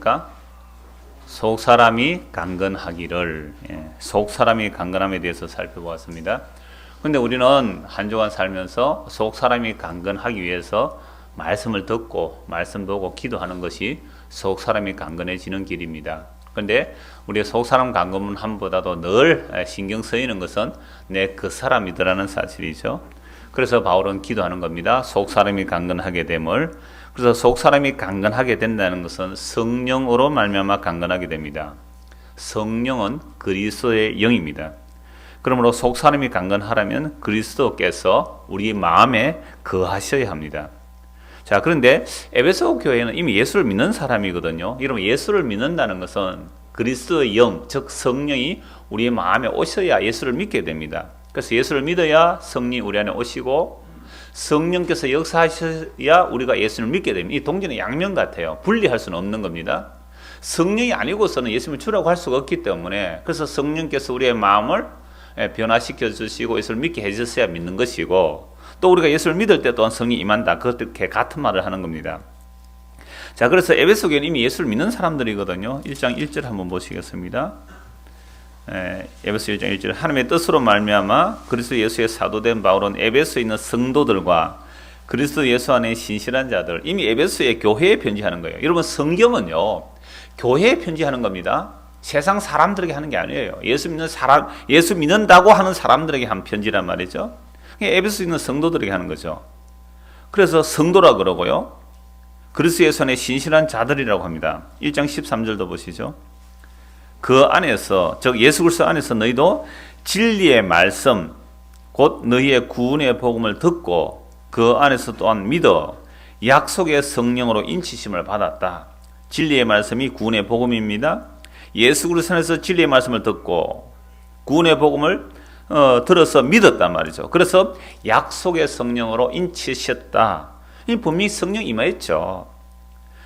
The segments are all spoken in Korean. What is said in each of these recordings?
뭡니까? 속 사람이 강건하기를, 속 사람이 강건함에 대해서 살펴보았습니다. 근데 우리는 한 주간 살면서 속 사람이 강건하기 위해서 말씀을 듣고 말씀 보고 기도하는 것이 속 사람이 강건해지는 길입니다. 그런데 우리의 속 사람 강건함보다도 늘 신경 쓰이는 것은 내 그 사람이더라는 사실이죠. 그래서 바울은 기도하는 겁니다. 속 사람이 강건하게 됨을. 그래서 속 사람이 강건하게 된다는 것은 성령으로 말미암아 강건하게 됩니다. 성령은 그리스도의 영입니다. 그러므로 속 사람이 강건하려면 그리스도께서 우리 마음에 거하셔야 합니다. 자, 그런데 에베소 교회는 이미 예수를 믿는 사람이거든요. 여러분, 예수를 믿는다는 것은 그리스도의 영, 즉 성령이 우리의 마음에 오셔야 예수를 믿게 됩니다. 그래서 예수를 믿어야 성령이 우리 안에 오시고 성령께서 역사하셔야 우리가 예수를 믿게 됩니다. 이 동전의 양면 같아요. 분리할 수는 없는 겁니다. 성령이 아니고서는 예수님을 주라고 할 수가 없기 때문에, 그래서 성령께서 우리의 마음을 변화시켜 주시고 예수를 믿게 해주셔야 믿는 것이고, 또 우리가 예수를 믿을 때 또한 성령이 임한다. 그렇게 같은 말을 하는 겁니다. 자, 그래서 에베소 교회는 이미 예수를 믿는 사람들이거든요. 1장 1절 한번 보시겠습니다. 에베소 1장 1절 하나님의 뜻으로 말미암아 그리스도 예수의 사도된 바울은 에베소에 있는 성도들과 그리스도 예수 안에 신실한 자들, 이미 에베소의 교회에 편지하는 거예요. 여러분, 성경은요 교회에 편지하는 겁니다. 세상 사람들에게 하는 게 아니에요. 예수 믿는 사람, 예수 믿는다고 하는 사람들에게 한 편지란 말이죠. 에베소에 있는 성도들에게 하는 거죠. 그래서 성도라 그러고요, 그리스도 예수 안에 신실한 자들이라고 합니다. 1장 13절도 보시죠. 그 안에서, 즉 예수 그리스도 안에서 너희도 진리의 말씀 곧 너희의 구원의 복음을 듣고 그 안에서 또한 믿어 약속의 성령으로 인치심을 받았다. 진리의 말씀이 구원의 복음입니다. 예수 그리스도 안에서 진리의 말씀을 듣고 구원의 복음을 들어서 믿었단 말이죠. 그래서 약속의 성령으로 인치셨다. 이 분명히 성령 임하였죠.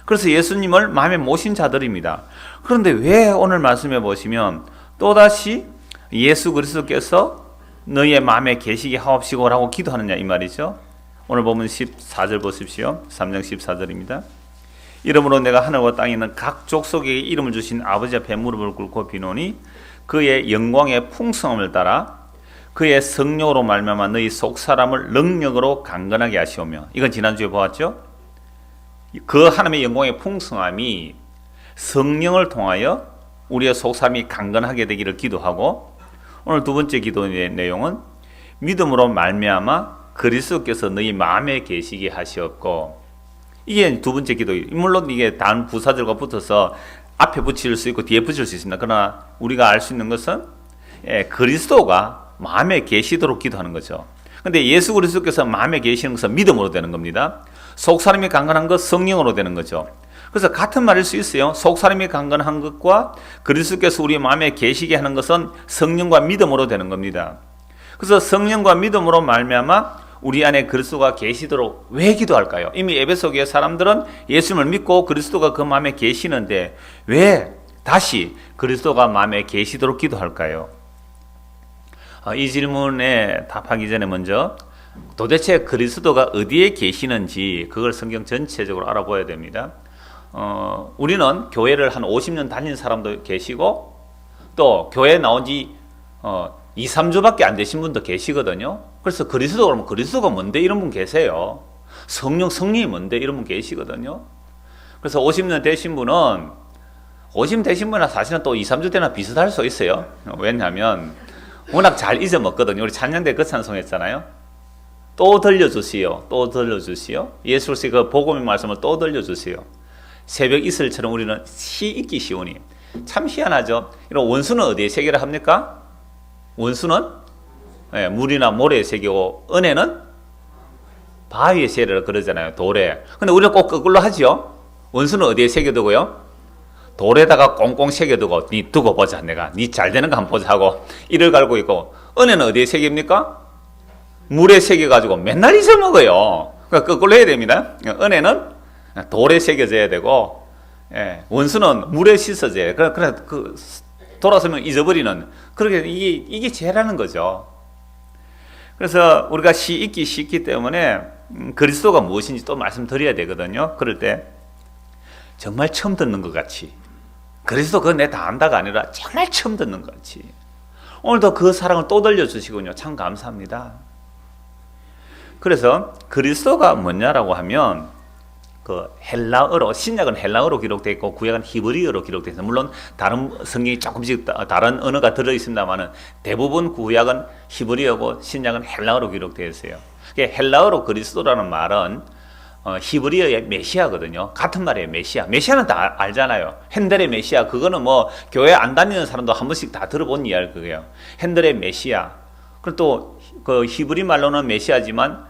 그래서 예수님을 마음에 모신 자들입니다. 그런데 왜 오늘 말씀해 보시면 또다시 예수 그리스도께서 너희의 마음에 계시게 하옵시고라고 기도하느냐 이 말이죠. 오늘 보면 14절 보십시오. 3장 14절입니다. 이러므로 내가 하늘과 땅에 있는 각 족속에게 이름을 주신 아버지 앞에 무릎을 꿇고 비노니 그의 영광의 풍성함을 따라 그의 성령으로 말미암아 너희 속 사람을 능력으로 강건하게 하시오며, 이건 지난주에 보았죠. 그 하나님의 영광의 풍성함이 성령을 통하여 우리의 속 사람이 강건하게 되기를 기도하고, 오늘 두 번째 기도의 내용은 믿음으로 말미암아 그리스도께서 너희 마음에 계시게 하시었고, 이게 두 번째 기도예요. 물론 이게 단 부사절과 붙어서 앞에 붙일 수 있고 뒤에 붙일 수 있습니다. 그러나 우리가 알 수 있는 것은 그리스도가 마음에 계시도록 기도하는 거죠. 근데 예수 그리스도께서 마음에 계시는 것은 믿음으로 되는 겁니다. 속 사람이 강건한 것 성령으로 되는 거죠. 그래서 같은 말일 수 있어요. 속 사람이 강건한 것과 그리스도께서 우리 마음에 계시게 하는 것은 성령과 믿음으로 되는 겁니다. 그래서 성령과 믿음으로 말미암아 우리 안에 그리스도가 계시도록 왜 기도할까요? 이미 에베소 교회 사람들은 예수님을 믿고 그리스도가 그 마음에 계시는데 왜 다시 그리스도가 마음에 계시도록 기도할까요? 이 질문에 답하기 전에 먼저 도대체 그리스도가 어디에 계시는지 그걸 성경 전체적으로 알아봐야 됩니다. 우리는 교회를 한 50년 다닌 사람도 계시고 또 교회 나온 지 2, 3주밖에 안 되신 분도 계시거든요. 그래서 그리스도 그러면 그리스도가 뭔데 이런 분 계세요. 성령이 뭔데 이런 분 계시거든요. 그래서 50년 되신 분은 50 되신 분은 사실은 또 2, 3주 때나 비슷할 수 있어요. 왜냐하면 워낙 잘 잊어먹거든요. 우리 찬양대 그 찬송했잖아요. 또 들려주시오. 또 들려주시오. 예수 그리스도의 그 복음의 말씀을 또 들려주시오. 새벽 이슬처럼 우리는 잊기 쉬우니. 참 희한하죠. 이런 원수는 어디에 세계를 합니까? 원수는 물이나 모래에 새기고 은혜는 바위에 새기라 그러잖아요. 돌에. 근데 우리는 꼭 그걸로 하죠. 원수는 어디에 새겨두고요? 돌에다가 꽁꽁 새겨두고 니 두고 보자. 내가 니 잘 되는 거 한번 보자 하고 이를 갈고 있고, 은혜는 어디에 새깁니까? 물에 새겨가지고 맨날 잊어먹어요. 그러니까 거꾸로 해야 됩니다. 은혜는 돌에 새겨져야 되고 원수는 물에 씻어져야 돼요. 그래 돌아서면 잊어버리는, 그렇게 이게 죄라는 거죠. 그래서 우리가 잊기 쉽기 때문에 그리스도가 무엇인지 또 말씀드려야 되거든요. 그럴 때 정말 처음 듣는 것 같이, 그리스도 그거 내 다 안다가 아니라 정말 처음 듣는 것 같이 오늘도 그 사랑을 또 들려주시군요. 참 감사합니다. 그래서 그리스도가 뭐냐라고 하면 그 헬라어로, 신약은 헬라어로 기록되어 있고 구약은 히브리어로 기록되어 있어요. 물론 다른 성경이 조금씩 다른 언어가 들어있습니다만은 대부분 구약은 히브리어고 신약은 헬라어로 기록되어 있어요. 헬라어로 그리스도라는 말은 히브리어의 메시아거든요. 같은 말이에요. 메시아. 메시아는 다 알잖아요. 핸델의 메시아. 그거는 뭐 교회 안 다니는 사람도 한 번씩 다 들어본 이야기예요. 핸델의 메시아. 그리고 또 그 히브리 말로는 메시아지만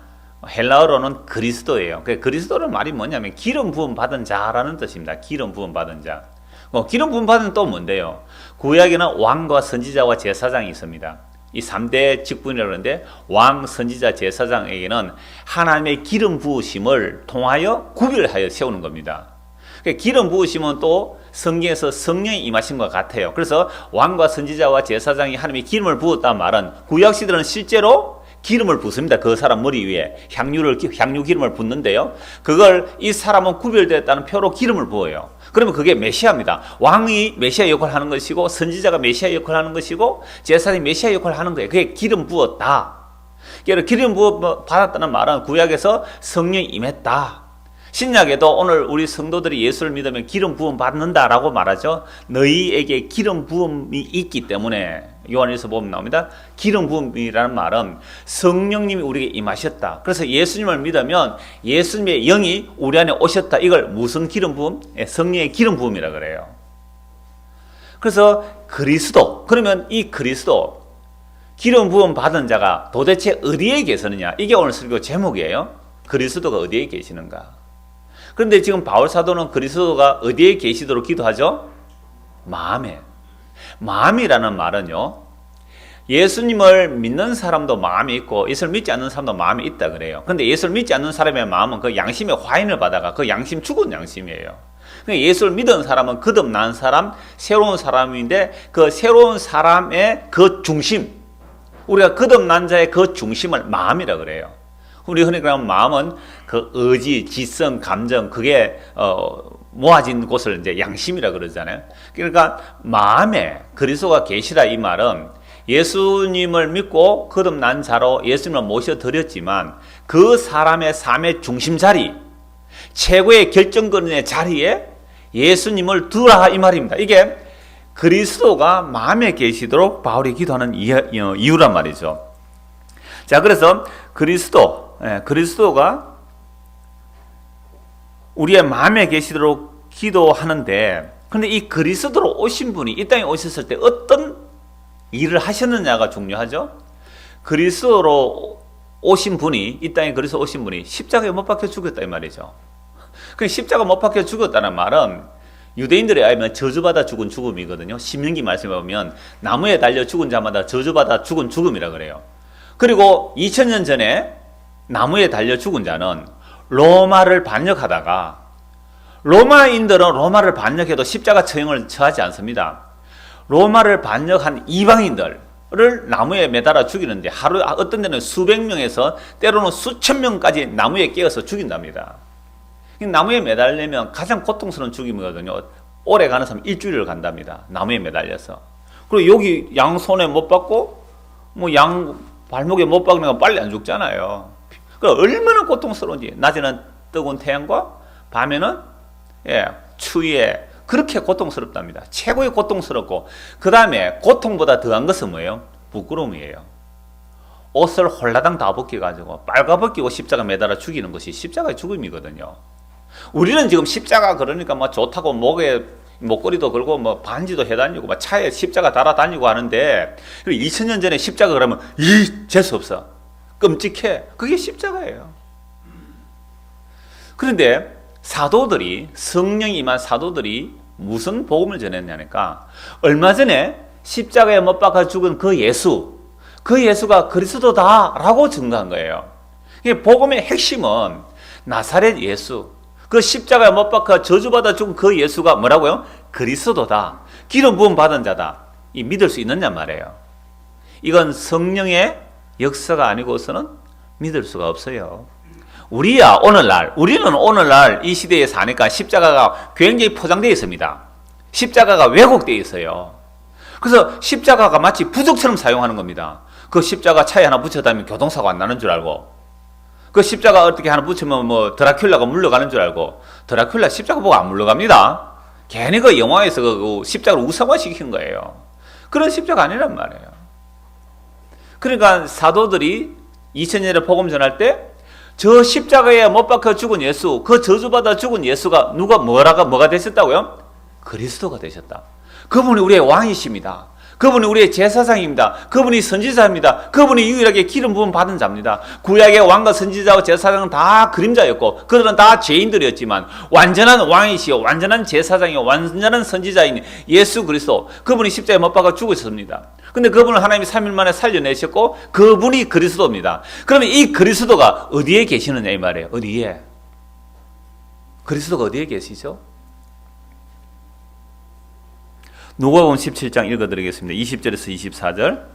헬라어로는 그리스도예요. 그리스도는 말이 뭐냐면 기름 부음 받은 자라는 뜻입니다. 기름 부음 받은 자. 기름 부음 받은 또 뭔데요? 구약에는 왕과 선지자와 제사장이 있습니다. 이 3대 직분이라고 하는데 왕, 선지자, 제사장에게는 하나님의 기름 부으심을 통하여 구별하여 세우는 겁니다. 기름 부으심은 또 성경에서 성령이 임하신 것 같아요. 그래서 왕과 선지자와 제사장이 하나님의 기름을 부었다는 말은 구약시대는 실제로 기름을 붓습니다. 그 사람 머리 위에 향유 기름을 붓는데요. 그걸 이 사람은 구별되었다는 표로 기름을 부어요. 그러면 그게 메시아입니다. 왕이 메시아 역할을 하는 것이고 선지자가 메시아 역할을 하는 것이고 제사장이 메시아 역할을 하는 거예요. 그게 기름 부었다. 기름 부어 받았다는 말은 구약에서 성령이 임했다. 신약에도 오늘 우리 성도들이 예수를 믿으면 기름 부음 받는다라고 말하죠. 너희에게 기름 부음이 있기 때문에 요한일서 보면 나옵니다. 기름 부음이라는 말은 성령님이 우리에게 임하셨다. 그래서 예수님을 믿으면 예수님의 영이 우리 안에 오셨다. 이걸 무슨 기름 부음? 성령의 기름 부음이라 그래요. 그래서 그리스도, 그러면 이 그리스도 기름 부음 받은 자가 도대체 어디에 계시느냐? 이게 오늘 설교 제목이에요. 그리스도가 어디에 계시는가? 그런데 지금 바울 사도는 그리스도가 어디에 계시도록 기도하죠? 마음에. 마음이라는 말은요, 예수님을 믿는 사람도 마음이 있고 예수를 믿지 않는 사람도 마음이 있다 그래요. 그런데 예수를 믿지 않는 사람의 마음은 그 양심의 화인을 받아가 그 양심 죽은 양심이에요. 그러니까 예수를 믿은 사람은 거듭난 사람, 새로운 사람인데 그 새로운 사람의 그 중심, 우리가 거듭난 자의 그 중심을 마음이라 그래요. 우리 흔히 그러면 마음은 그 의지, 지성, 감정, 그게 모아진 곳을 이제 양심이라 그러잖아요. 그러니까 마음에 그리스도가 계시다 이 말은 예수님을 믿고 거듭난 자로 예수님을 모셔드렸지만 그 사람의 삶의 중심 자리, 최고의 결정권의 자리에 예수님을 두라 이 말입니다. 이게 그리스도가 마음에 계시도록 바울이 기도하는 이유란 말이죠. 자, 그래서 그리스도가 우리의 마음에 계시도록 기도하는데, 근데 이 그리스도로 오신 분이 이 땅에 오셨을 때 어떤 일을 하셨느냐가 중요하죠. 그리스도로 오신 분이, 이 땅에 그리스도 오신 분이 십자가에 못 박혀 죽었다 이 말이죠. 그 십자가 못 박혀 죽었다는 말은 유대인들에 의하면 저주받아 죽은 죽음이거든요. 신명기 말씀에 보면 나무에 달려 죽은 자마다 저주받아 죽은 죽음이라 그래요. 그리고 2000년 전에 나무에 달려 죽은 자는 로마를 반역하다가, 로마인들은 로마를 반역해도 십자가 처형을 처하지 않습니다. 로마를 반역한 이방인들을 나무에 매달아 죽이는데 하루 어떤 데는 수백 명에서 때로는 수천 명까지 나무에 깨어서 죽인답니다. 나무에 매달리면 가장 고통스러운 죽임이거든요. 오래 가는 사람 일주일을 간답니다. 나무에 매달려서. 그리고 여기 양 손에 못 박고 뭐 양 발목에 못 박으면 빨리 안 죽잖아요. 그러니까 얼마나 고통스러운지. 낮에는 뜨거운 태양과 밤에는 추위에 그렇게 고통스럽답니다. 최고의 고통스럽고, 그 다음에 고통보다 더한 것은 뭐예요? 부끄러움이에요. 옷을 홀라당 다 벗겨가지고 빨가벗기고 십자가 매달아 죽이는 것이 십자가의 죽음이거든요. 우리는 지금 십자가 그러니까 뭐 좋다고 목에 목걸이도 걸고 뭐 반지도 해다니고 막 차에 십자가 달아다니고 하는데, 2000년 전에 십자가 그러면 재수 없어, 끔찍해. 그게 십자가예요. 그런데 사도들이, 성령이 임한 사도들이 무슨 복음을 전했냐니까, 얼마 전에 십자가에 못 박아 죽은 그 예수가 그리스도다라고 증거한 거예요. 복음의 핵심은 나사렛 예수, 그 십자가에 못 박아 저주받아 죽은 그 예수가 뭐라고요? 그리스도다, 기름 부음 받은 자다. 이 믿을 수 있느냐 말이에요. 이건 성령의 역사가 아니고서는 믿을 수가 없어요. 우리는 오늘날 이 시대에 사니까 십자가가 굉장히 포장되어 있습니다. 십자가가 왜곡되어 있어요. 그래서 십자가가 마치 부적처럼 사용하는 겁니다. 그 십자가 차에 하나 붙여다면 교통사고 안 나는 줄 알고, 그 십자가 어떻게 하나 붙이면 뭐 드라큘라가 물러가는 줄 알고, 드라큘라 십자가 보고 안 물러갑니다. 괜히 그 영화에서 그 십자가를 우상화시킨 거예요. 그런 십자가 아니란 말이에요. 그러니까 사도들이 2000년에 복음 전할 때 저 십자가에 못 박혀 죽은 예수, 그 저주받아 죽은 예수가 뭐가 되셨다고요? 그리스도가 되셨다. 그분이 우리의 왕이십니다. 그분이 우리의 제사장입니다. 그분이 선지자입니다. 그분이 유일하게 기름 부음 받은 자입니다. 구약의 왕과 선지자와 제사장은 다 그림자였고 그들은 다 죄인들이었지만 완전한 왕이시요 완전한 제사장이요 완전한 선지자인 예수 그리스도, 그분이 십자가에 못 박아 죽으셨습니다. 근데 그분을 하나님이 3일 만에 살려내셨고 그분이 그리스도입니다. 그러면 이 그리스도가 어디에 계시느냐 이 말이에요. 어디에? 그리스도가 어디에 계시죠? 누가복음 17장 읽어드리겠습니다. 20절에서 24절.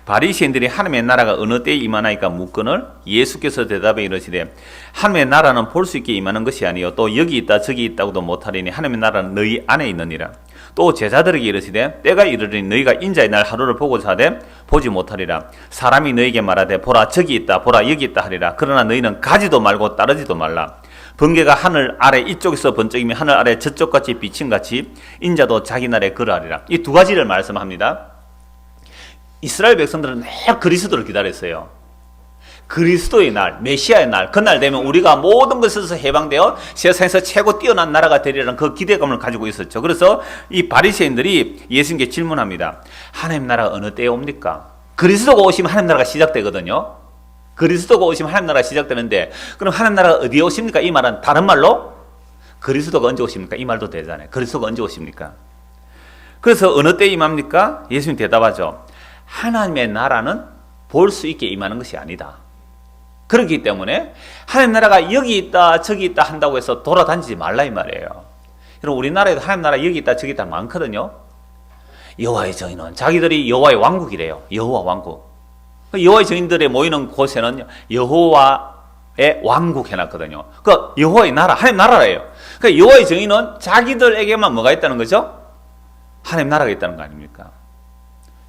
바리새인들이 하나님의 나라가 어느 때에 임하나이까 묻거늘 예수께서 대답해 이르시되 하나님의 나라는 볼 수 있게 임하는 것이 아니요 또 여기 있다 저기 있다고도 못하리니 하나님의 나라는 너희 안에 있느니라. 또 제자들에게 이르시되 때가 이르리니 너희가 인자의 날 하루를 보고자 하되 보지 못하리라. 사람이 너희에게 말하되 보라 저기 있다 보라 여기 있다 하리라. 그러나 너희는 가지도 말고 따르지도 말라. 번개가 하늘 아래 이쪽에서 번쩍이며 하늘 아래 저쪽같이 비침같이 인자도 자기 날에 그러하리라. 이 두 가지를 말씀합니다. 이스라엘 백성들은 늘 그리스도를 기다렸어요. 그리스도의 날, 메시아의 날, 그날 되면 우리가 모든 것에서 해방되어 세상에서 최고 뛰어난 나라가 되리라는 그 기대감을 가지고 있었죠. 그래서 이 바리새인들이 예수님께 질문합니다. 하나님 나라가 어느 때에 옵니까? 그리스도가 오시면 하나님 나라가 시작되거든요. 그리스도가 오시면 하나님 나라가 시작되는데 그럼 하나님 나라가 어디에 오십니까? 이 말은 다른 말로 그리스도가 언제 오십니까? 이 말도 되잖아요. 그리스도가 언제 오십니까? 그래서 어느 때 임합니까? 예수님 대답하죠. 하나님의 나라는 볼 수 있게 임하는 것이 아니다. 그렇기 때문에 하나님 나라가 여기 있다 저기 있다 한다고 해서 돌아다니지 말라 이 말이에요. 여러분 우리나라에도 하나님 나라 여기 있다 저기 있다 많거든요. 여호와의 정인은 자기들이 여호와의 왕국이래요. 여호와 왕국. 여호와의 증인들의 모이는 곳에는 여호와의 왕국 해놨거든요. 그 여호와의 나라, 하나님 나라예요. 그 여호와의 증인은 자기들에게만 뭐가 있다는 거죠? 하나님 나라가 있다는 거 아닙니까?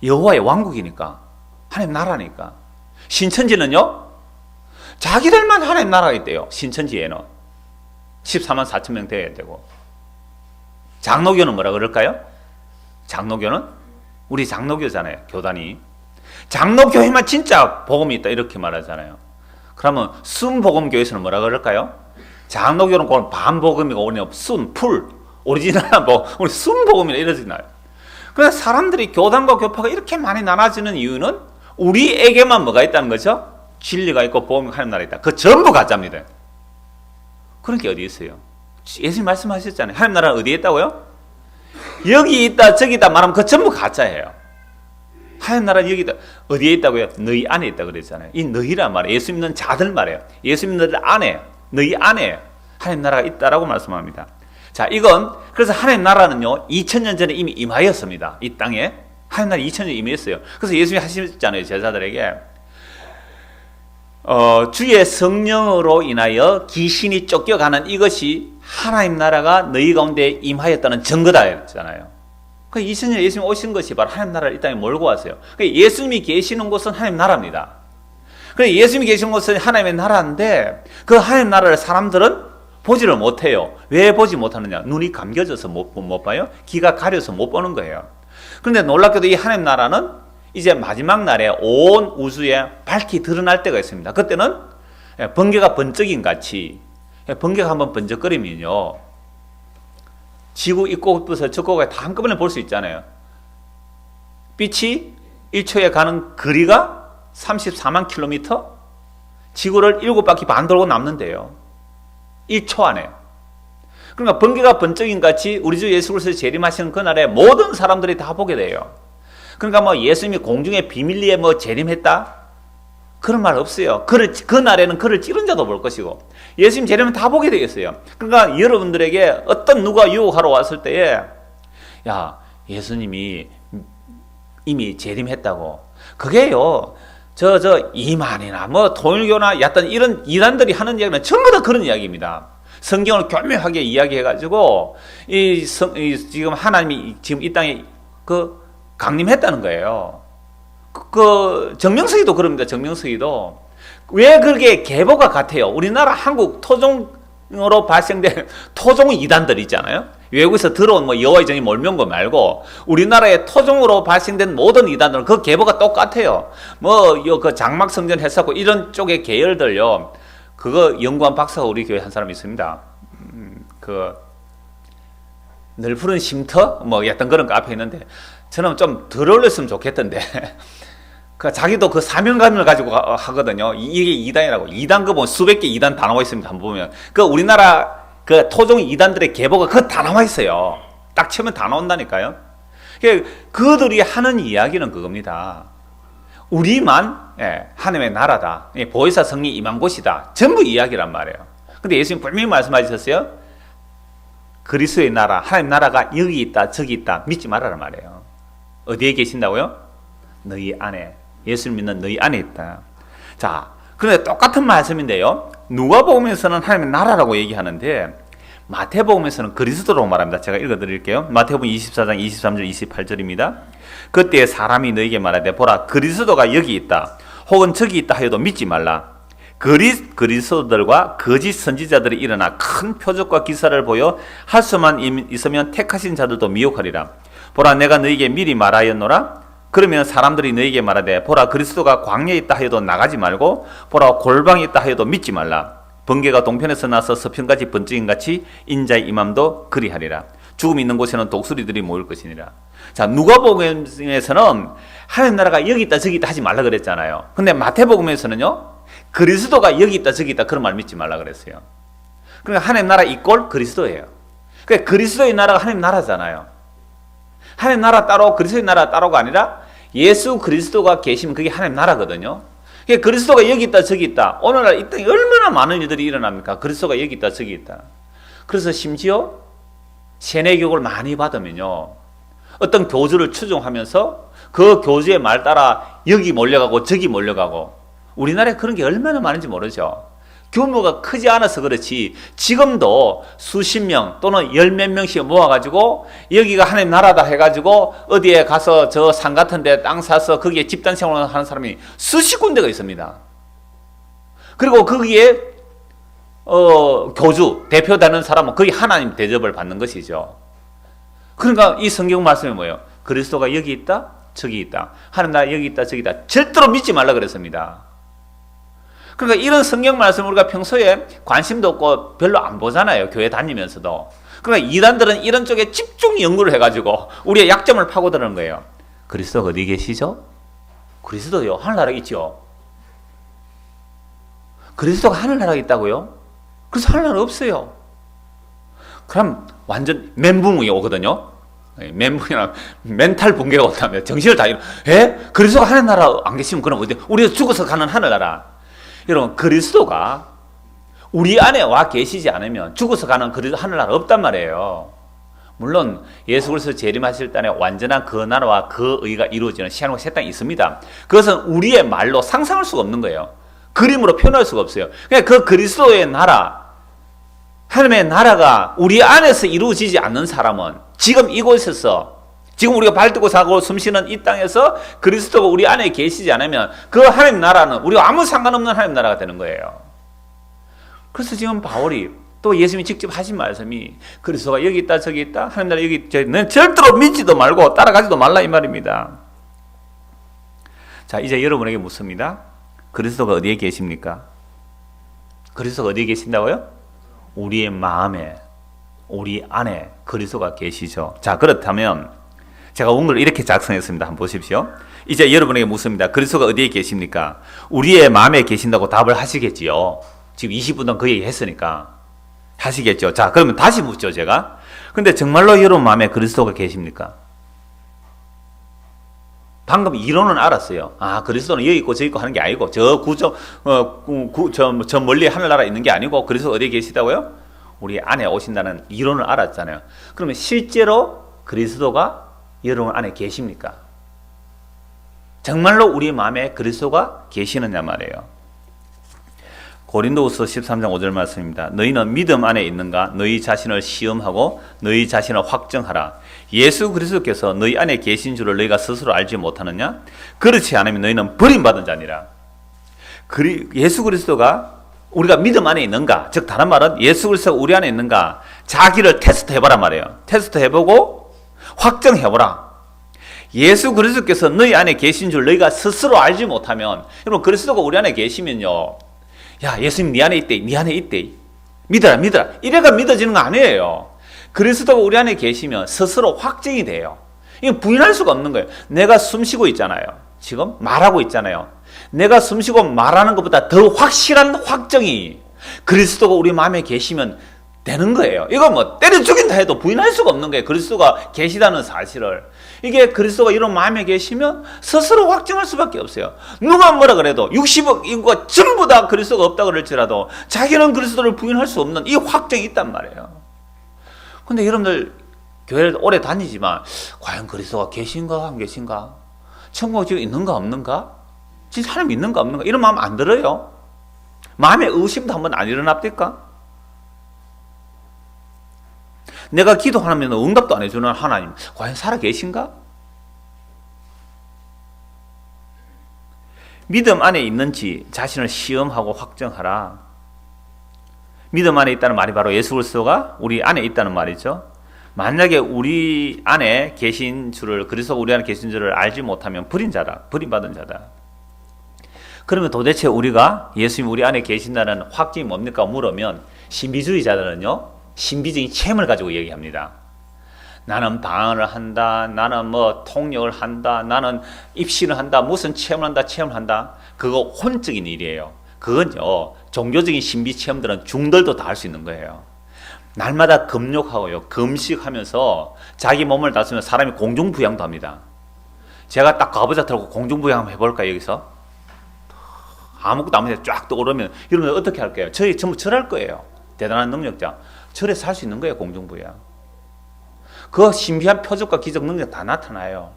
여호와의 왕국이니까, 하나님 나라니까. 신천지는요, 자기들만 하나님 나라가 있대요. 신천지에는 14만 4천 명 되어야 되고. 장로교는 뭐라 그럴까요? 장로교는 우리 장로교잖아요. 교단이. 장로교회만 진짜 복음이 있다 이렇게 말하잖아요. 그러면 순복음교에서는 뭐라 그럴까요? 장로교는 그건 반복음이고 우리는 풀 오리지널한 우리 순복음이라 이러잖아요. 그래서 사람들이 교단과 교파가 이렇게 많이 나눠지는 이유는 우리에게만 뭐가 있다는 거죠? 진리가 있고 복음이 하나님 나라가 있다. 그 전부 가짜입니다. 그런 게 어디 있어요? 예수님 말씀하셨잖아요. 하나님 나라는 어디에 있다고요? 여기 있다 저기 있다 말하면 그 전부 가짜예요. 하나님 나라는 여기 있다. 어디에 있다고요? 너희 안에 있다 그랬잖아요. 이 너희란 말이에요. 예수 믿는 자들 말이에요. 예수 믿는 자들 안에, 너희 안에 하나님 나라가 있다라고 말씀합니다. 자, 이건 그래서 하나님 나라는요 2000년 전에 이미 임하였습니다. 이 땅에 하나님 나라 2000년 임했어요. 그래서 예수님이 하셨잖아요. 제자들에게 주의 성령으로 인하여 귀신이 쫓겨가는 이것이 하나님 나라가 너희 가운데 임하였다는 증거다 했잖아요. 그 2000년 예수님 오신 것이 바로 하나님 나라를 이 땅에 몰고 왔어요. 예수님이 계시는 곳은 하나님 나라입니다. 그래서 예수님이 계시는 곳은 하나님의 나라인데 그 하나님 나라를 사람들은 보지를 못해요. 왜 보지 못하느냐? 눈이 감겨져서 못 봐요. 귀가 가려서 못 보는 거예요. 그런데 놀랍게도 이 하나님 나라는 이제 마지막 날에 온 우주에 밝히 드러날 때가 있습니다. 그때는 번개가 번쩍인 같이 번개가 한번 번쩍거리면요 지구 이곳부터 저곳까지 다 한꺼번에 볼 수 있잖아요. 빛이 1초에 가는 거리가 34만 킬로미터, 지구를 7바퀴 반 돌고 남는데요. 1초 안에. 그러니까 번개가 번쩍인 같이 우리 주 예수 그리스도 재림하시는 그날에 모든 사람들이 다 보게 돼요. 그러니까 뭐 예수님이 공중에 비밀리에 뭐 재림했다? 그런 말 없어요. 그 날에는 그를 찌른 자도 볼 것이고 예수님 재림은 다 보게 되겠어요. 그러니까 여러분들에게 어떤 누가 유혹하러 왔을 때에 야 예수님이 이미 재림했다고 그게요 이만이나 뭐 통일교나 약간 이런 이단들이 하는 이야기는 전부 다 그런 이야기입니다. 성경을 교묘하게 이야기해가지고 지금 하나님이 지금 이 땅에 강림했다는 거예요. 정명석이도 그럽니다. 정명석이도 왜 그렇게 계보가 같아요? 우리나라 한국 토종으로 발생된 토종 이단들 있잖아요. 외국에서 들어온 뭐 여호와의 종이 몰면고 말고 우리나라의 토종으로 발생된 모든 이단들은 그 계보가 똑같아요. 그 장막성전 했었고 이런 쪽의 계열들요. 그거 연구한 박사가 우리 교회 한 사람 있습니다. 늘 푸른 쉼터 뭐 약간 그런 거 앞에 있는데 저는 좀 덜 올렸으면 좋겠던데. 자기도 그 사명감을 가지고 하거든요. 이게 이단이라고. 이단 보면 수백 개 이단 다 나와 있습니다. 한번 보면 우리나라 토종 이단들의 계보가 다 나와 있어요. 딱 치면 다 나온다니까요. 그들이 하는 이야기는 그겁니다. 우리만 하나님의 나라다. 보혜사 성령이 임한 곳이다. 전부 이야기란 말이에요. 근데 예수님 분명히 말씀하셨어요. 그리스도의 나라, 하나님 나라가 여기 있다, 저기 있다. 믿지 말라란 말이에요. 어디에 계신다고요? 너희 안에. 예수를 믿는 너희 안에 있다. 자, 그런데 똑같은 말씀인데요. 누가복음에서는 하나님의 나라라고 얘기하는데 마태복음에서는 그리스도라고 말합니다. 제가 읽어드릴게요. 마태복음 24장 23절 28절입니다. 그때 사람이 너에게 말하되 보라 그리스도가 여기 있다 혹은 저기 있다 하여도 믿지 말라. 그리스도들과 거짓 선지자들이 일어나 큰 표적과 기사를 보여 할 수만 있으면 택하신 자들도 미혹하리라. 보라 내가 너에게 미리 말하였노라. 그러면 사람들이 너에게 말하되 보라 그리스도가 광야에 있다 하여도 나가지 말고 보라 골방에 있다 하여도 믿지 말라. 번개가 동편에서 나서 서편까지 번쩍임같이 인자의 임함도 그리하리라. 죽음이 있는 곳에는 독수리들이 모일 것이니라. 자, 누가복음에서는 하나님 나라가 여기 있다 저기 있다 하지 말라 그랬잖아요. 근데 마태복음에서는요 그리스도가 여기 있다 저기 있다 그런 말 믿지 말라 그랬어요. 그러니까 하나님 나라 이꼴 그리스도예요. 그러니까 그리스도의 나라가 하나님 나라잖아요. 하나님 나라 따로 그리스도의 나라 따로가 아니라 예수 그리스도가 계시면 그게 하나님 나라거든요. 그러니까 그리스도가 여기 있다 저기 있다. 오늘날 이 땅에 얼마나 많은 일들이 일어납니까? 그리스도가 여기 있다 저기 있다. 그래서 심지어 세뇌교육을 많이 받으면요 어떤 교주를 추종하면서 그 교주의 말 따라 여기 몰려가고 저기 몰려가고 우리나라에 그런 게 얼마나 많은지 모르죠. 규모가 크지 않아서 그렇지 지금도 수십 명 또는 열 몇 명씩 모아가지고 여기가 하나님 나라다 해가지고 어디에 가서 저 산 같은 데 땅 사서 거기에 집단 생활을 하는 사람이 수십 군데가 있습니다. 그리고 거기에 교주 대표 되는 사람은 거기 하나님 대접을 받는 것이죠. 그러니까 이 성경 말씀이 뭐예요? 그리스도가 여기 있다 저기 있다 하나님 나라 여기 있다 저기 있다 절대로 믿지 말라 그랬습니다. 그러니까 이런 성경 말씀 우리가 평소에 관심도 없고 별로 안 보잖아요. 교회 다니면서도. 그러니까 이단들은 이런 쪽에 집중 연구를 해가지고 우리의 약점을 파고드는 거예요. 그리스도가 어디 계시죠? 그리스도요 하늘나라에 있죠. 그리스도가 하늘나라에 있다고요? 그래서 하늘나라 없어요. 그럼 완전 멘붕이 오거든요. 멘붕이나 멘탈 붕괴가 온다면 정신을 다 그리스도가 하늘나라 안 계시면 그럼 어디? 우리가 죽어서 가는 하늘나라. 여러분 그리스도가 우리 안에 와 계시지 않으면 죽어서 가는 그리스도 하늘나라 없단 말이에요. 물론 예수 그리스도 재림하실 때에 완전한 그 나라와 그 의가 이루어지는 시간과 새 땅이 있습니다. 그것은 우리의 말로 상상할 수가 없는 거예요. 그림으로 표현할 수가 없어요. 그러니까 그 그리스도의 나라 하나님의 나라가 우리 안에서 이루어지지 않는 사람은 지금 이곳에서 지금 우리가 발뜨고 사고 숨쉬는 이 땅에서 그리스도가 우리 안에 계시지 않으면 그 하나님 나라는 우리와 아무 상관없는 하나님 나라가 되는 거예요. 그래서 지금 바울이 또 예수님이 직접 하신 말씀이 그리스도가 여기 있다 저기 있다 하나님 나라 여기 는 절대로 믿지도 말고 따라가지도 말라 이 말입니다. 자 이제 여러분에게 묻습니다. 그리스도가 어디에 계십니까? 그리스도가 어디에 계신다고요? 우리의 마음에 우리 안에 그리스도가 계시죠. 자 그렇다면 제가 원글을 이렇게 작성했습니다. 한번 보십시오. 이제 여러분에게 묻습니다. 그리스도가 어디에 계십니까? 우리의 마음에 계신다고 답을 하시겠지요. 지금 20분 동안 그 얘기 했으니까 하시겠죠. 자 그러면 다시 묻죠 제가. 근데 정말로 여러분 마음에 그리스도가 계십니까? 방금 이론은 알았어요. 아 그리스도는 여기 있고 저기 있고 하는 게 아니고 저 멀리 하늘나라에 있는 게 아니고 그리스도 어디에 계시다고요? 우리 안에 오신다는 이론을 알았잖아요. 그러면 실제로 그리스도가 여러분 안에 계십니까? 정말로 우리 마음에 그리스도가 계시느냐 말이에요. 고린도후서 13장 5절 말씀입니다. 너희는 믿음 안에 있는가? 너희 자신을 시험하고 너희 자신을 확정하라. 예수 그리스도께서 너희 안에 계신 줄을 너희가 스스로 알지 못하느냐? 그렇지 않으면 너희는 버림받은 자니라. 예수 그리스도가 우리가 믿음 안에 있는가? 즉 다른 말은 예수 그리스도가 우리 안에 있는가? 자기를 테스트 해보란 말이에요. 테스트 해보고 확정해보라. 예수 그리스도께서 너희 안에 계신 줄 너희가 스스로 알지 못하면, 여러분 그리스도가 우리 안에 계시면요, 야 예수님 네 안에 있대, 네 안에 있대, 믿어라 믿어라, 이래가 믿어지는 거 아니에요. 그리스도가 우리 안에 계시면 스스로 확증이 돼요. 이거 부인할 수가 없는 거예요. 내가 숨쉬고 있잖아요. 지금 말하고 있잖아요. 내가 숨쉬고 말하는 것보다 더 확실한 확정이 그리스도가 우리 마음에 계시면 되는 거예요. 이거 뭐 때려 죽인다 해도 부인할 수가 없는 거예요. 그리스도가 계시다는 사실을. 이게 그리스도가 이런 마음에 계시면 스스로 확증할 수밖에 없어요. 누가 뭐라 그래도 60억 인구가 전부 다 그리스도가 없다고 그럴지라도 자기는 그리스도를 부인할 수 없는 이 확정이 있단 말이에요. 근데 여러분들 교회를 오래 다니지만 과연 그리스도가 계신가 안 계신가? 천국에 지금 있는가 없는가? 진짜 하나님 있는가 없는가? 이런 마음 안 들어요? 마음에 의심도 한번 안 일어납니까? 내가 기도하면 응답도 안 해주는 하나님, 과연 살아계신가? 믿음 안에 있는지 자신을 시험하고 확정하라. 믿음 안에 있다는 말이 바로 예수 그리스도가 우리 안에 있다는 말이죠. 만약에 우리 안에 계신 줄을, 그리스도가 우리 안에 계신 줄을 알지 못하면 버림받은 자다. 그러면 도대체 우리가 예수님 우리 안에 계신다는 확증이 뭡니까? 물으면 신비주의자들은요, 신비적인 체험을 가지고 얘기합니다. 나는 방언을 한다, 나는 뭐 통역을 한다, 나는 입신을 한다, 무슨 체험을 한다. 그거 혼적인 일이에요. 그건요, 종교적인 신비 체험들은 중들도 다 할 수 있는 거예요. 날마다 금욕하고요, 금식하면서 자기 몸을 다스리면 사람이 공중부양도 합니다. 제가 딱 가보자 들고 공중부양 한번 해볼까요, 여기서? 아무것도 안 해도 쫙 떠오르면 여러분들 어떻게 할까요? 저희 전부 절할 거예요. 대단한 능력자. 절에서 할 수 있는 거예요, 공중부양. 그 신비한 표적과 기적 능력 다 나타나요.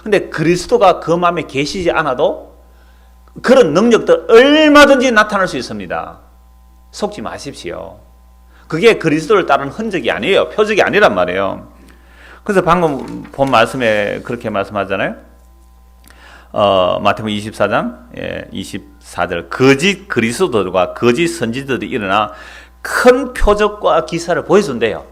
근데 그리스도가 그 마음에 계시지 않아도 그런 능력들 얼마든지 나타날 수 있습니다. 속지 마십시오. 그게 그리스도를 따르는 흔적이 아니에요. 표적이 아니란 말이에요. 그래서 방금 본 말씀에 그렇게 말씀하잖아요. 마태복음 24장 24절 거짓 그리스도들과 거짓 선지자들이 일어나 큰 표적과 기사를 보여준대요.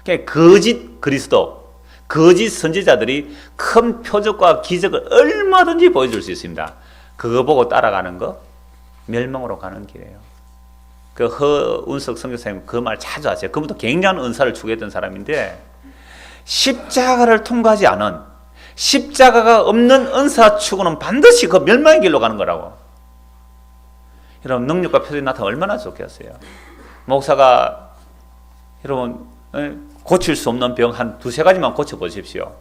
그러니까 거짓 그리스도, 거짓 선지자들이 큰 표적과 기적을 얼마든지 보여줄 수 있습니다. 그거 보고 따라가는 거 멸망으로 가는 길이에요. 그 허운석 선교사님 그 말 자주 하세요. 그분도 굉장한 은사를 추구했던 사람인데 십자가를 통과하지 않은, 십자가가 없는 은사 추구는 반드시 그 멸망의 길로 가는 거라고. 여러분 능력과 표적이 나타나면 얼마나 좋겠어요. 목사가 여러분 고칠 수 없는 병 한 두세 가지만 고쳐보십시오.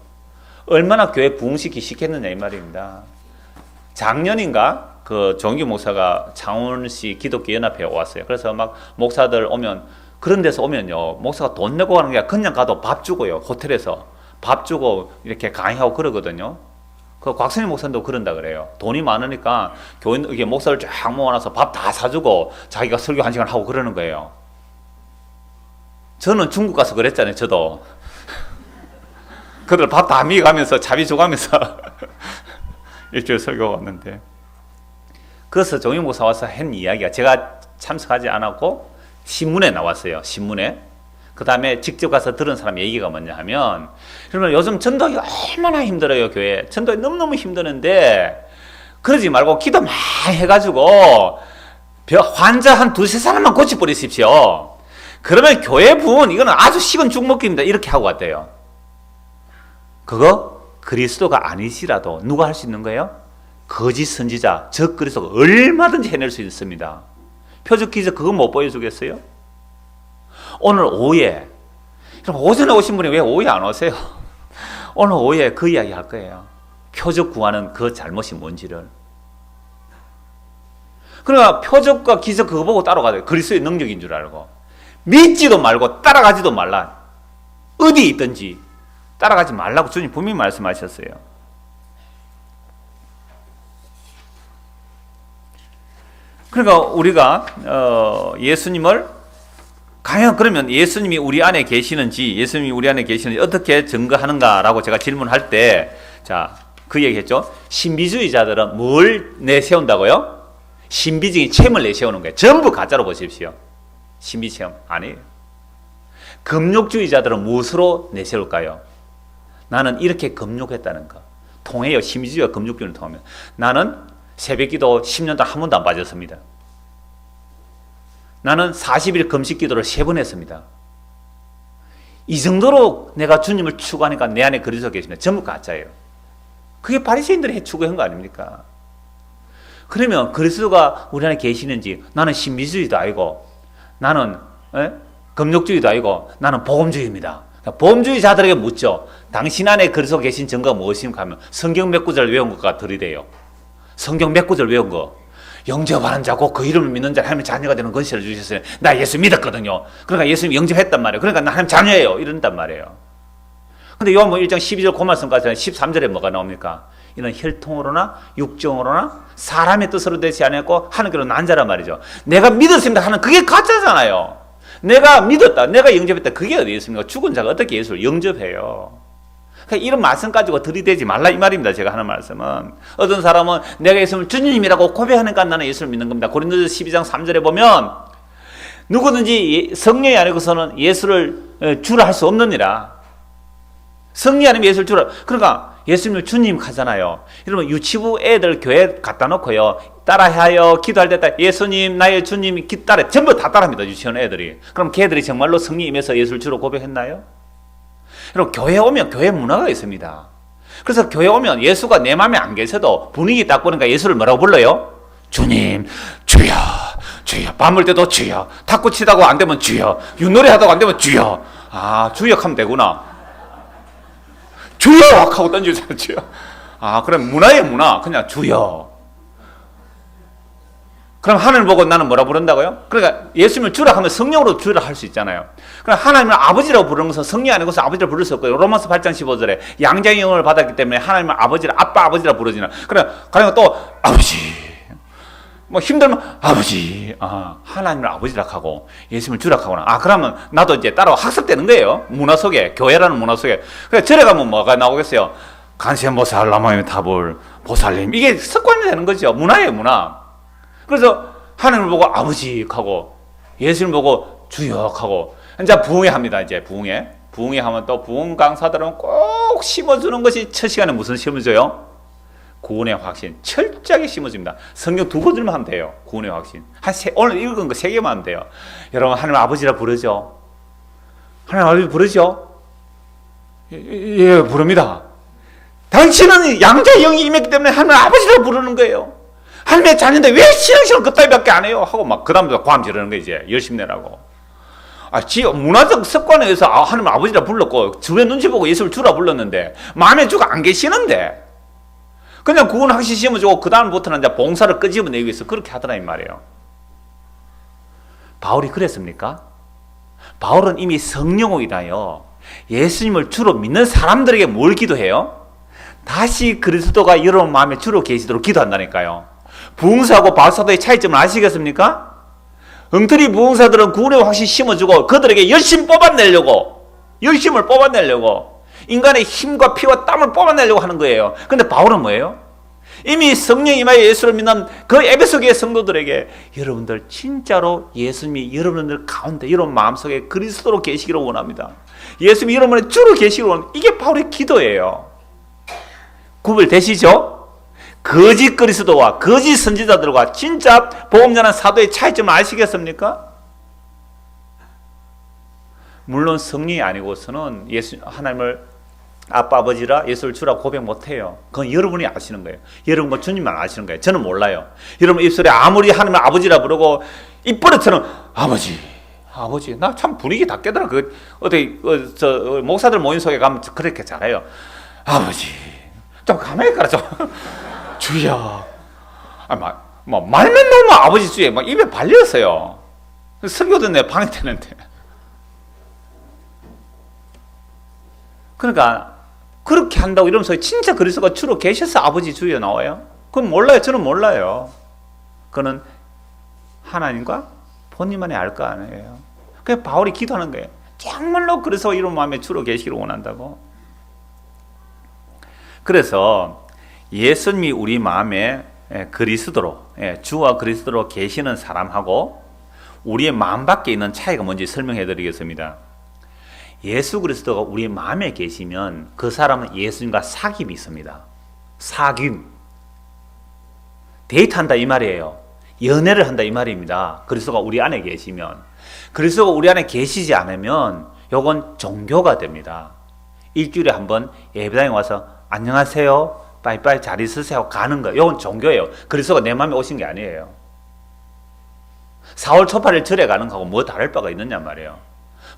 얼마나 교회 부흥시키기 쉽겠느냐 이 말입니다. 작년인가 그 정규 목사가 창원시 기독교 연합회에 왔어요. 그래서 막 목사들 오면, 그런 데서 오면요, 목사가 돈 내고 가는 게 아니라 그냥 가도 밥 주고요, 호텔에서 밥 주고 이렇게 강의하고 그러거든요. 그 곽선희 목사님도 그런다 그래요. 돈이 많으니까 교인, 이게 목사를 쫙 모아놔서 밥 다 사주고 자기가 설교 1시간 하고 그러는 거예요. 저는 중국 가서 그랬잖아요, 저도. 그들 밥 다 미가면서 자비 줘가면서 일주일 설교 왔는데. 그래서 정영 목사 와서 한 이야기가, 제가 참석하지 않았고 신문에 나왔어요. 신문에. 그 다음에 직접 가서 들은 사람 얘기가 뭐냐 하면, 여러분 요즘 전도하기 얼마나 힘들어요. 교회 전도하기 너무너무 힘드는데 그러지 말고 기도 많이 해가지고 환자 한 두세 사람만 고쳐버리십시오. 그러면 교회 부흥 이거는 아주 식은 죽 먹기입니다. 이렇게 하고 왔대요. 그거 그리스도가 아니시라도 누가 할 수 있는 거예요? 거짓 선지자, 적 그리스도가 얼마든지 해낼 수 있습니다. 표적 기적 그거 못 보여주겠어요? 오늘 오후에, 오전에 오신 분이 왜 오후에 안 오세요? 오늘 오후에 그 이야기 할 거예요. 표적 구하는 그 잘못이 뭔지를. 그러니까 표적과 기적 그거 보고 따라가야 그리스도의 능력인 줄 알고. 믿지도 말고 따라가지도 말라. 어디 있든지 따라가지 말라고 주님 분명히 말씀하셨어요. 그러니까 우리가 예수님을 과연 그러면 예수님이 우리 안에 계시는지 어떻게 증거하는가라고 제가 질문할 때, 자, 그 얘기했죠. 신비주의자들은 뭘 내세운다고요? 신비적인 체험을 내세우는 거예요. 전부 가짜로 보십시오. 신비 체험 아니에요. 금욕주의자들은 무엇으로 내세울까요? 나는 이렇게 금욕했다는 거. 통해요. 신비주의와 금욕주의를 통하면. 나는 새벽기도 10년 동안 한 번도 안 빠졌습니다. 나는 40일 금식기도를 3번 했습니다. 이 정도로 내가 주님을 추구하니까 내 안에 그리스도가 계십니다. 전부 가짜예요. 그게 바리새인들이 추구한 거 아닙니까? 그러면 그리스도가 우리 안에 계시는지, 나는 신비주의도 아니고 나는 금욕주의도 아니고 나는 복음주의입니다. 복음주의자들에게 묻죠. 당신 안에 그리스도 계신 증거가 무엇입니까? 하면 성경 몇 구절 외운 것과 들이대요. 성경 몇 구절 외운 거. 영접하는 자고 그 이름을 믿는 자 하나님의 자녀가 되는 권세를 주셨어요. 나 예수 믿었거든요. 그러니까 예수님 영접했단 말이에요. 그러니까 나 하나님 자녀예요. 이런단 말이에요. 근데 요한복음 1장 12절 그 말씀까지 13절에 뭐가 나옵니까? 이는 혈통으로나 육정으로나 사람의 뜻으로 되지 않았고 하늘께로 난 자란 말이죠. 내가 믿었습니다 하는 그게 가짜잖아요. 내가 믿었다, 내가 영접했다, 그게 어디 있습니까? 죽은 자가 어떻게 예수를 영접해요? 그러니까 이런 말씀 가지고 들이대지 말라 이 말입니다. 제가 하는 말씀은, 어떤 사람은 내가 예수를 주님이라고 고백하니까 나는 예수를 믿는 겁니다. 고린도서 12장 3절에 보면 누구든지 성령이 아니고서는 예수를 주라 할 수 없느니라. 성령이 아니면 예수를 주라. 그러니까 예수님을 주님 하잖아요. 여러분 유치부 애들 교회 갖다 놓고요, 따라하여 기도할 때 예수님 나의 주님 따라 전부 다 따라합니다. 유치원 애들이. 그럼 걔들이 정말로 성령이 임해서 예수를 주로 고백했나요? 여러분 교회 오면 교회 문화가 있습니다. 그래서 교회 오면 예수가 내 마음에 안 계셔도 분위기 딱 보니까 예수를 뭐라고 불러요? 주님, 주여, 주여. 밥 먹을 때도 주여. 탁구 치다고 안 되면 주여. 윷놀이 하다고 안 되면 주여. 아, 주여 하면 되구나. 주여 하고 던지잖아요. 주여. 아, 그럼 문화예요, 문화. 그냥 주여. 그럼 하늘 보고 나는 뭐라 부른다고요? 그러니까 예수님을 주라 하면 성령으로 주라 할 수 있잖아요. 그럼 하나님을 아버지라고 부르는 것은 성령이 아니고서 아버지라고 부를 수 없고요. 로마서 8장 15절에 양자의 영을 받았기 때문에 하나님을 아버지라, 아빠 아버지라 부르지는. 그러니까 또 아버지, 뭐 힘들면 아버지, 하나님을 아버지라 하고 예수님을 주라 하거나. 그러면 나도 이제 따라 학습되는 거예요. 문화 속에, 교회라는 문화 속에. 그래 절에 가면 뭐가 나오겠어요? 간세보살 라마의 타볼 보살님. 이게 습관이 되는 거죠. 문화예요, 문화. 그래서 하나님을 보고 아버지 하고 예수님 보고 주여 하고 이제 부흥회 합니다. 이제 부흥회 하면 또 부흥 강사들은 꼭 심어주는 것이 첫 시간에 무슨 심어줘요? 구원의 확신. 철저하게 심어줍니다. 성경 2구절만 하면 돼요. 구원의 확신. 오늘 읽은 거 3개만 하면 돼요. 여러분 하나님 아버지라 부르죠? 하나님 아버지 부르죠? 예, 부릅니다. 당신은 양자의 영이 임했기 때문에 하나님 아버지라 부르는 거예요. 하나님의 자녀인데 왜 신앙생활 그따위밖에 안 해요? 하고 막 그 다음부터 고함 지르는 거 이제 열심히 내라고. 문화적 습관에 의해서 하나님 아버지라 불렀고 주변 눈치 보고 예수를 주라 불렀는데 마음에 주가 안 계시는데 그냥 구원 확신 심어주고 그 다음부터는 이제 봉사를 끄집어내기 위해서 그렇게 하더라 이 말이에요. 바울이 그랬습니까? 바울은 이미 성령이라요, 예수님을 주로 믿는 사람들에게 뭘 기도해요? 다시 그리스도가 여러분 마음에 주로 계시도록 기도한다니까요. 부흥사하고 바울사도의 차이점을 아시겠습니까? 엉터리 부흥사들은 구원의 확신 심어주고 그들에게 열심을 뽑아내려고 인간의 힘과 피와 땀을 뽑아내려고 하는 거예요. 그런데 바울은 뭐예요? 이미 성령 임하여 예수를 믿는 그 에베소 교회 성도들에게 여러분들 진짜로 예수님이 여러분들 가운데 여러분 마음속에 그리스도로 계시기를 원합니다. 예수님이 여러분의 주로 계시기를 원합니다. 이게 바울의 기도예요. 구별되시죠? 거짓 그리스도와 거짓 선지자들과 진짜 복음자는 사도의 차이점을 아시겠습니까? 물론 성령이 아니고서는 하나님을 아빠 아버지라 예수를 주라 고백 못해요. 그건 여러분이 아시는 거예요. 여러분과 주님만 아시는 거예요. 저는 몰라요. 여러분 입술에 아무리 하나님을 아버지라 부르고 입버릇처럼 아버지 나 참 분위기 다 깨더라. 목사들 모임 속에 가면 그렇게 잘해요. 아버지 좀 가만히 가라 좀. 주여. 말만 놓으면 아버지 주여 막 입에 발렸어요. 설교 듣네 방해되는데. 그러니까 그렇게 한다고 이러면서 진짜 그리스도가 주로 계셔서 아버지 주여 나와요? 그건 몰라요. 저는 몰라요. 그는 하나님과 본인만이 알 거 아니에요. 그래서 바울이 기도하는 거예요. 정말로 그래서 이런 마음에 주로 계시기를 원한다고. 그래서 예수님이 우리 마음에 그리스도로, 주와 그리스도로 계시는 사람하고 우리의 마음 밖에 있는 차이가 뭔지 설명해 드리겠습니다. 예수 그리스도가 우리 마음에 계시면 그 사람은 예수님과 사귐이 있습니다. 사귐. 데이트한다 이 말이에요. 연애를 한다 이 말입니다. 그리스도가 우리 안에 계시면. 그리스도가 우리 안에 계시지 않으면 요건 종교가 됩니다. 일주일에 한 번 예배당에 와서 안녕하세요, 빠이빠이 잘 있으세요 가는 거예요. 요건 종교예요. 그리스도가 내 마음에 오신 게 아니에요. 4월 초파를 절에 가는 거하고 뭐 다를 바가 있느냐 말이에요.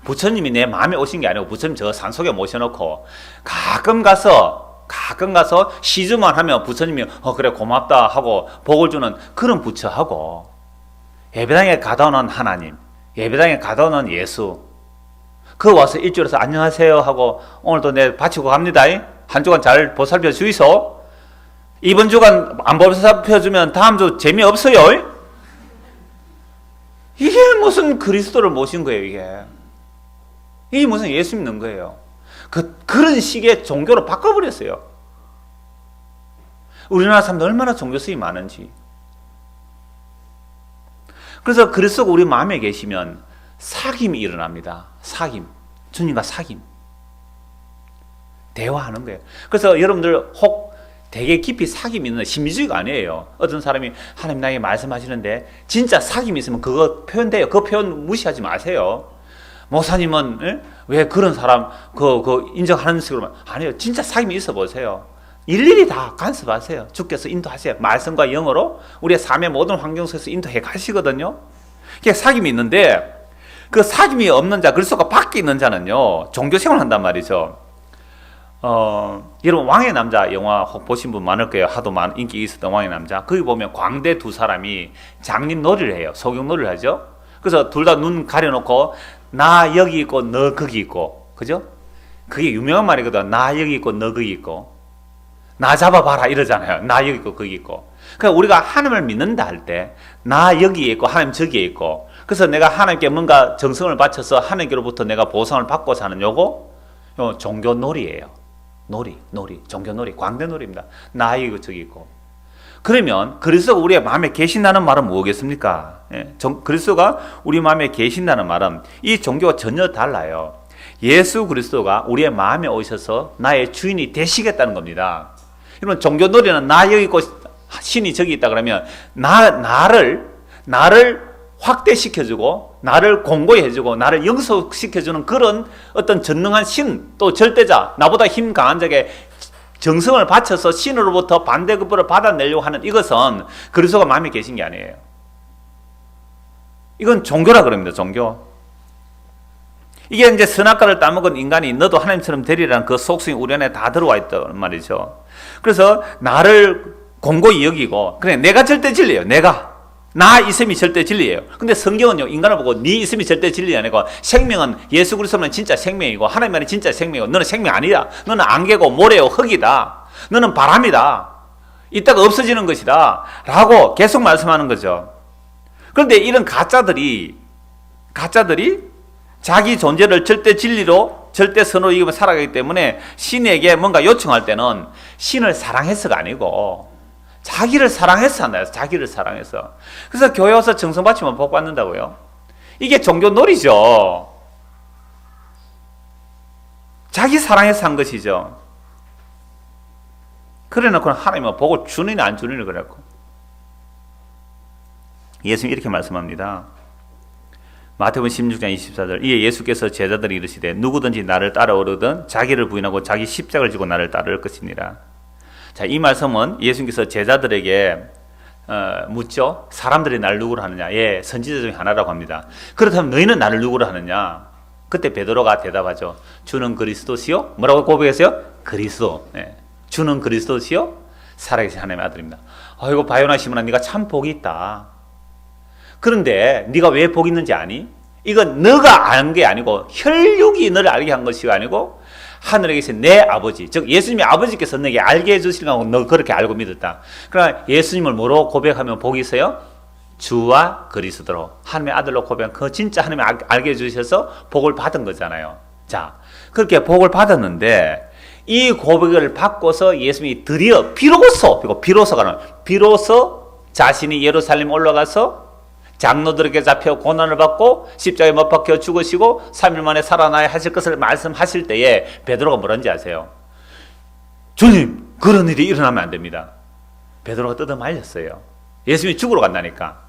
부처님이 내 마음에 오신 게 아니고 부처님 저 산속에 모셔놓고 가끔 가서 시주만 하면 부처님이 그래 고맙다 하고 복을 주는 그런 부처하고, 예배당에 가다 오는 하나님, 예배당에 가다 오는 예수, 그 와서 일주일에서 안녕하세요 하고 오늘도 내 바치고 갑니다, 한 주간 잘 보살펴 주이소, 이번 주간 안 보살펴 주면 다음 주 재미없어요. 이게 무슨 그리스도를 모신 거예요. 이게 무슨 예수 믿는 거예요. 그런 식의 종교로 바꿔버렸어요. 우리나라 사람들 얼마나 종교수이 많은지. 그래서 그리스도가 우리 마음에 계시면 사귐이 일어납니다. 사귐. 주님과 사귐. 대화하는 거예요. 그래서 여러분들 혹 되게 깊이 사귐이 있는 심리주의가 아니에요. 어떤 사람이 하나님 나에게 말씀하시는데 진짜 사귐이 있으면 그거 표현돼요. 그 표현 무시하지 마세요. 목사님은 왜 그런 사람 인정하는 식으로 아니에요. 진짜 사귐이 있어 보세요. 일일이 다 간섭하세요. 주께서 인도하세요. 말씀과 영어로 우리의 삶의 모든 환경 속에서 인도해 가시거든요. 그게 사귐이 있는데 그 사귐이 없는 자, 그리스도가 밖에 있는 자는요 종교생활을 한단 말이죠. 여러분 왕의 남자 영화 혹 보신 분 많을 거예요. 하도 인기 있었던 왕의 남자. 거기 보면 광대 두 사람이 장님 놀이를 해요. 소경 놀이를 하죠. 그래서 둘 다 눈 가려놓고 나 여기 있고 너 거기 있고, 그죠? 그게 유명한 말이거든. 나 여기 있고 너 거기 있고, 나 잡아봐라 이러잖아요. 나 여기 있고 거기 있고. 그러니까 우리가 하나님을 믿는다 할 때 나 여기에 있고 하나님 저기에 있고, 그래서 내가 하나님께 뭔가 정성을 바쳐서 하나님께로부터 내가 보상을 받고 사는 요거 종교 놀이예요. 놀이, 종교 놀이, 광대 놀이입니다. 나 여기 있고 저기 있고. 그러면 그리스도가 우리의 마음에 계신다는 말은 뭐겠습니까? 그리스도가 우리 마음에 계신다는 말은 이 종교가 전혀 달라요. 예수 그리스도가 우리의 마음에 오셔서 나의 주인이 되시겠다는 겁니다. 여러분 종교놀이는 나 여기 있고 신이 저기 있다 그러면 나를 확대시켜주고 나를 공고히 해주고 나를 영속시켜주는 그런 어떤 전능한 신, 또 절대자, 나보다 힘 강한 자에게 정성을 바쳐서 신으로부터 반대급부를 받아내려고 하는 이것은 그리스도가 마음에 계신 게 아니에요. 이건 종교라 그럽니다. 종교. 이게 이제 선악과를 따먹은 인간이 너도 하나님처럼 되리라는 그 속성이 우리 안에 다 들어와 있단 말이죠. 그래서 나를 공고히 여기고, 그래 내가 절대 진리예요. 나 있음이 절대 진리예요. 근데 성경은요 인간을 보고 네 있음이 절대 진리 아니고, 생명은 예수 그리스도는 진짜 생명이고 하나님만이 진짜 생명이고 너는 생명 아니다. 너는 안개고 모래요 흙이다. 너는 바람이다. 이따가 없어지는 것이다 라고 계속 말씀하는 거죠. 그런데 이런 가짜들이 자기 존재를 절대 진리로 절대 선으로 이기며 살아가기 때문에 신에게 뭔가 요청할 때는 신을 사랑해서가 아니고 자기를 사랑해서 한다. 자기를 사랑해서. 그래서 교회 와서 정성 바치면 복 받는다고요. 이게 종교 놀이죠. 자기 사랑해서 한 것이죠. 그래 놓고 하나님은 복을 주느냐 안 주느냐 그랬고, 예수님이 이렇게 말씀합니다. 마태복음 16장 24절. 이에 예수께서 제자들이 이르시되 누구든지 나를 따라오르든 자기를 부인하고 자기 십자가를 지고 나를 따를 것이니라. 자, 이 말씀은 예수님께서 제자들에게 묻죠. 사람들이 나를 누구로 하느냐? 예, 선지자 중에 하나라고 합니다. 그렇다면 너희는 나를 누구로 하느냐? 그때 베드로가 대답하죠. 주는 그리스도시요? 뭐라고 고백했어요? 그리스도. 예. 주는 그리스도시요? 살아계신 하나님의 아들입니다. 아이고 바요나 시몬아, 네가 참 복이 있다. 그런데 네가 왜 복이 있는지 아니? 이건 너가 아는 게 아니고 혈육이 너를 알게 한 것이 아니고 하늘에 계신 내 아버지, 즉 예수님의 아버지께서 너에게 알게 해주시려고 너 그렇게 알고 믿었다. 그러나 예수님을 뭐로 고백하면 복이 있어요? 주와 그리스도로 하나님의 아들로 고백한 그 진짜 하나님이 알게 해주셔서 복을 받은 거잖아요. 자, 그렇게 복을 받았는데 이 고백을 받고서 예수님이 드디어 비로소 자신이 예루살렘 올라가서 장로들에게 잡혀 고난을 받고 십자가에 못 박혀 죽으시고 3일 만에 살아나야 하실 것을 말씀하실 때에 베드로가 뭐라는지 아세요? 주님, 그런 일이 일어나면 안 됩니다. 베드로가 뜯어 말렸어요. 예수님이 죽으러 간다니까.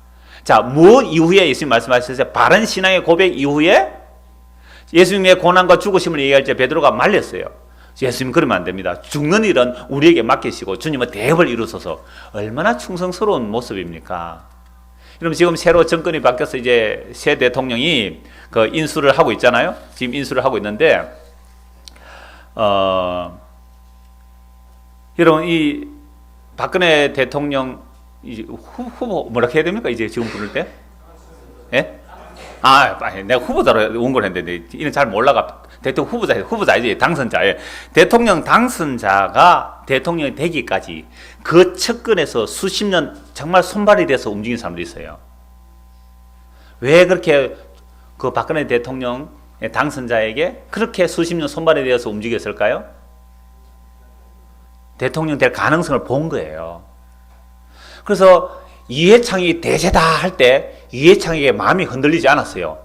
자, 무엇 이후에 예수님 말씀하셨어요? 바른 신앙의 고백 이후에 예수님의 고난과 죽으심을 얘기할 때 베드로가 말렸어요. 예수님 그러면 안 됩니다. 죽는 일은 우리에게 맡기시고 주님은 대업을 이루소서. 얼마나 충성스러운 모습입니까? 그럼 지금 새로 정권이 바뀌어서 이제 새 대통령이 그 인수를 하고 있잖아요. 지금 인수를 하고 있는데, 여러분 이 박근혜 대통령 이제 후보 뭐라 해야 됩니까? 이제 지금 부를 때? 예? 내가 후보자로 온 걸 했는데 이는 잘 몰라가. 대통령 후보자이지 당선자. 예. 대통령 당선자가 대통령이 되기까지 그 측근에서 수십 년 정말 손발이 돼서 움직이는 사람도 있어요. 왜 그렇게 그 박근혜 대통령 당선자에게 그렇게 수십 년 손발이 되어서 움직였을까요? 대통령 될 가능성을 본 거예요. 그래서 이해창이 대세다 할 때 이해창에게 마음이 흔들리지 않았어요.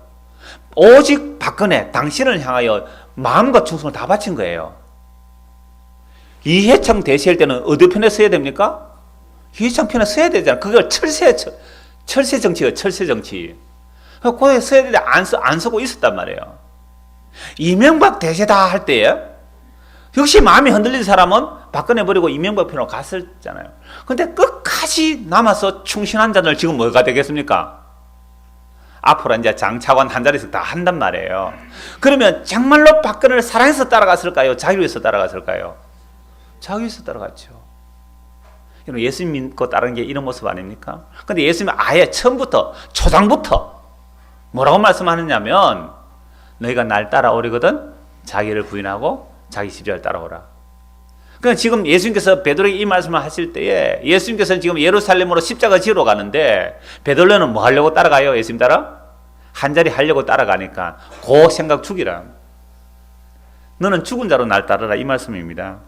오직 박근혜 당신을 향하여 마음과 충성을 다 바친 거예요. 이해창 대세할 때는 어디 편에 서야 됩니까? 이해창 편에 서야 되잖아. 그걸 철새 정치예요. 철새 정치. 거기에 서야 되는데 안 서고 있었단 말이에요. 이명박 대세다 할 때에 역시 마음이 흔들린 사람은 박근혜 버리고 이명박 편으로 갔었잖아요. 근데 끝까지 남아서 충신한 자들 지금 뭐가 되겠습니까? 앞으로 이제 장차관 한 자리씩 다 한단 말이에요. 그러면 정말로 박근혜를 사랑해서 따라갔을까요? 자기 위해서 따라갔을까요? 자기 위해서 따라갔죠. 예수님 믿고 따르는 게 이런 모습 아닙니까? 근데 예수님은 아예 처음부터 초장부터 뭐라고 말씀하느냐면 너희가 날 따라오려거든 자기를 부인하고 자기 십자가를 따라오라. 그러니까 지금 예수님께서 베드로에게 이 말씀을 하실 때에 예수님께서는 지금 예루살렘으로 십자가 지러 가는데 베드로는 뭐 하려고 따라가요? 예수님 따라? 한 자리 하려고 따라가니까 그 생각 죽이라. 너는 죽은 자로 날 따르라 이 말씀입니다.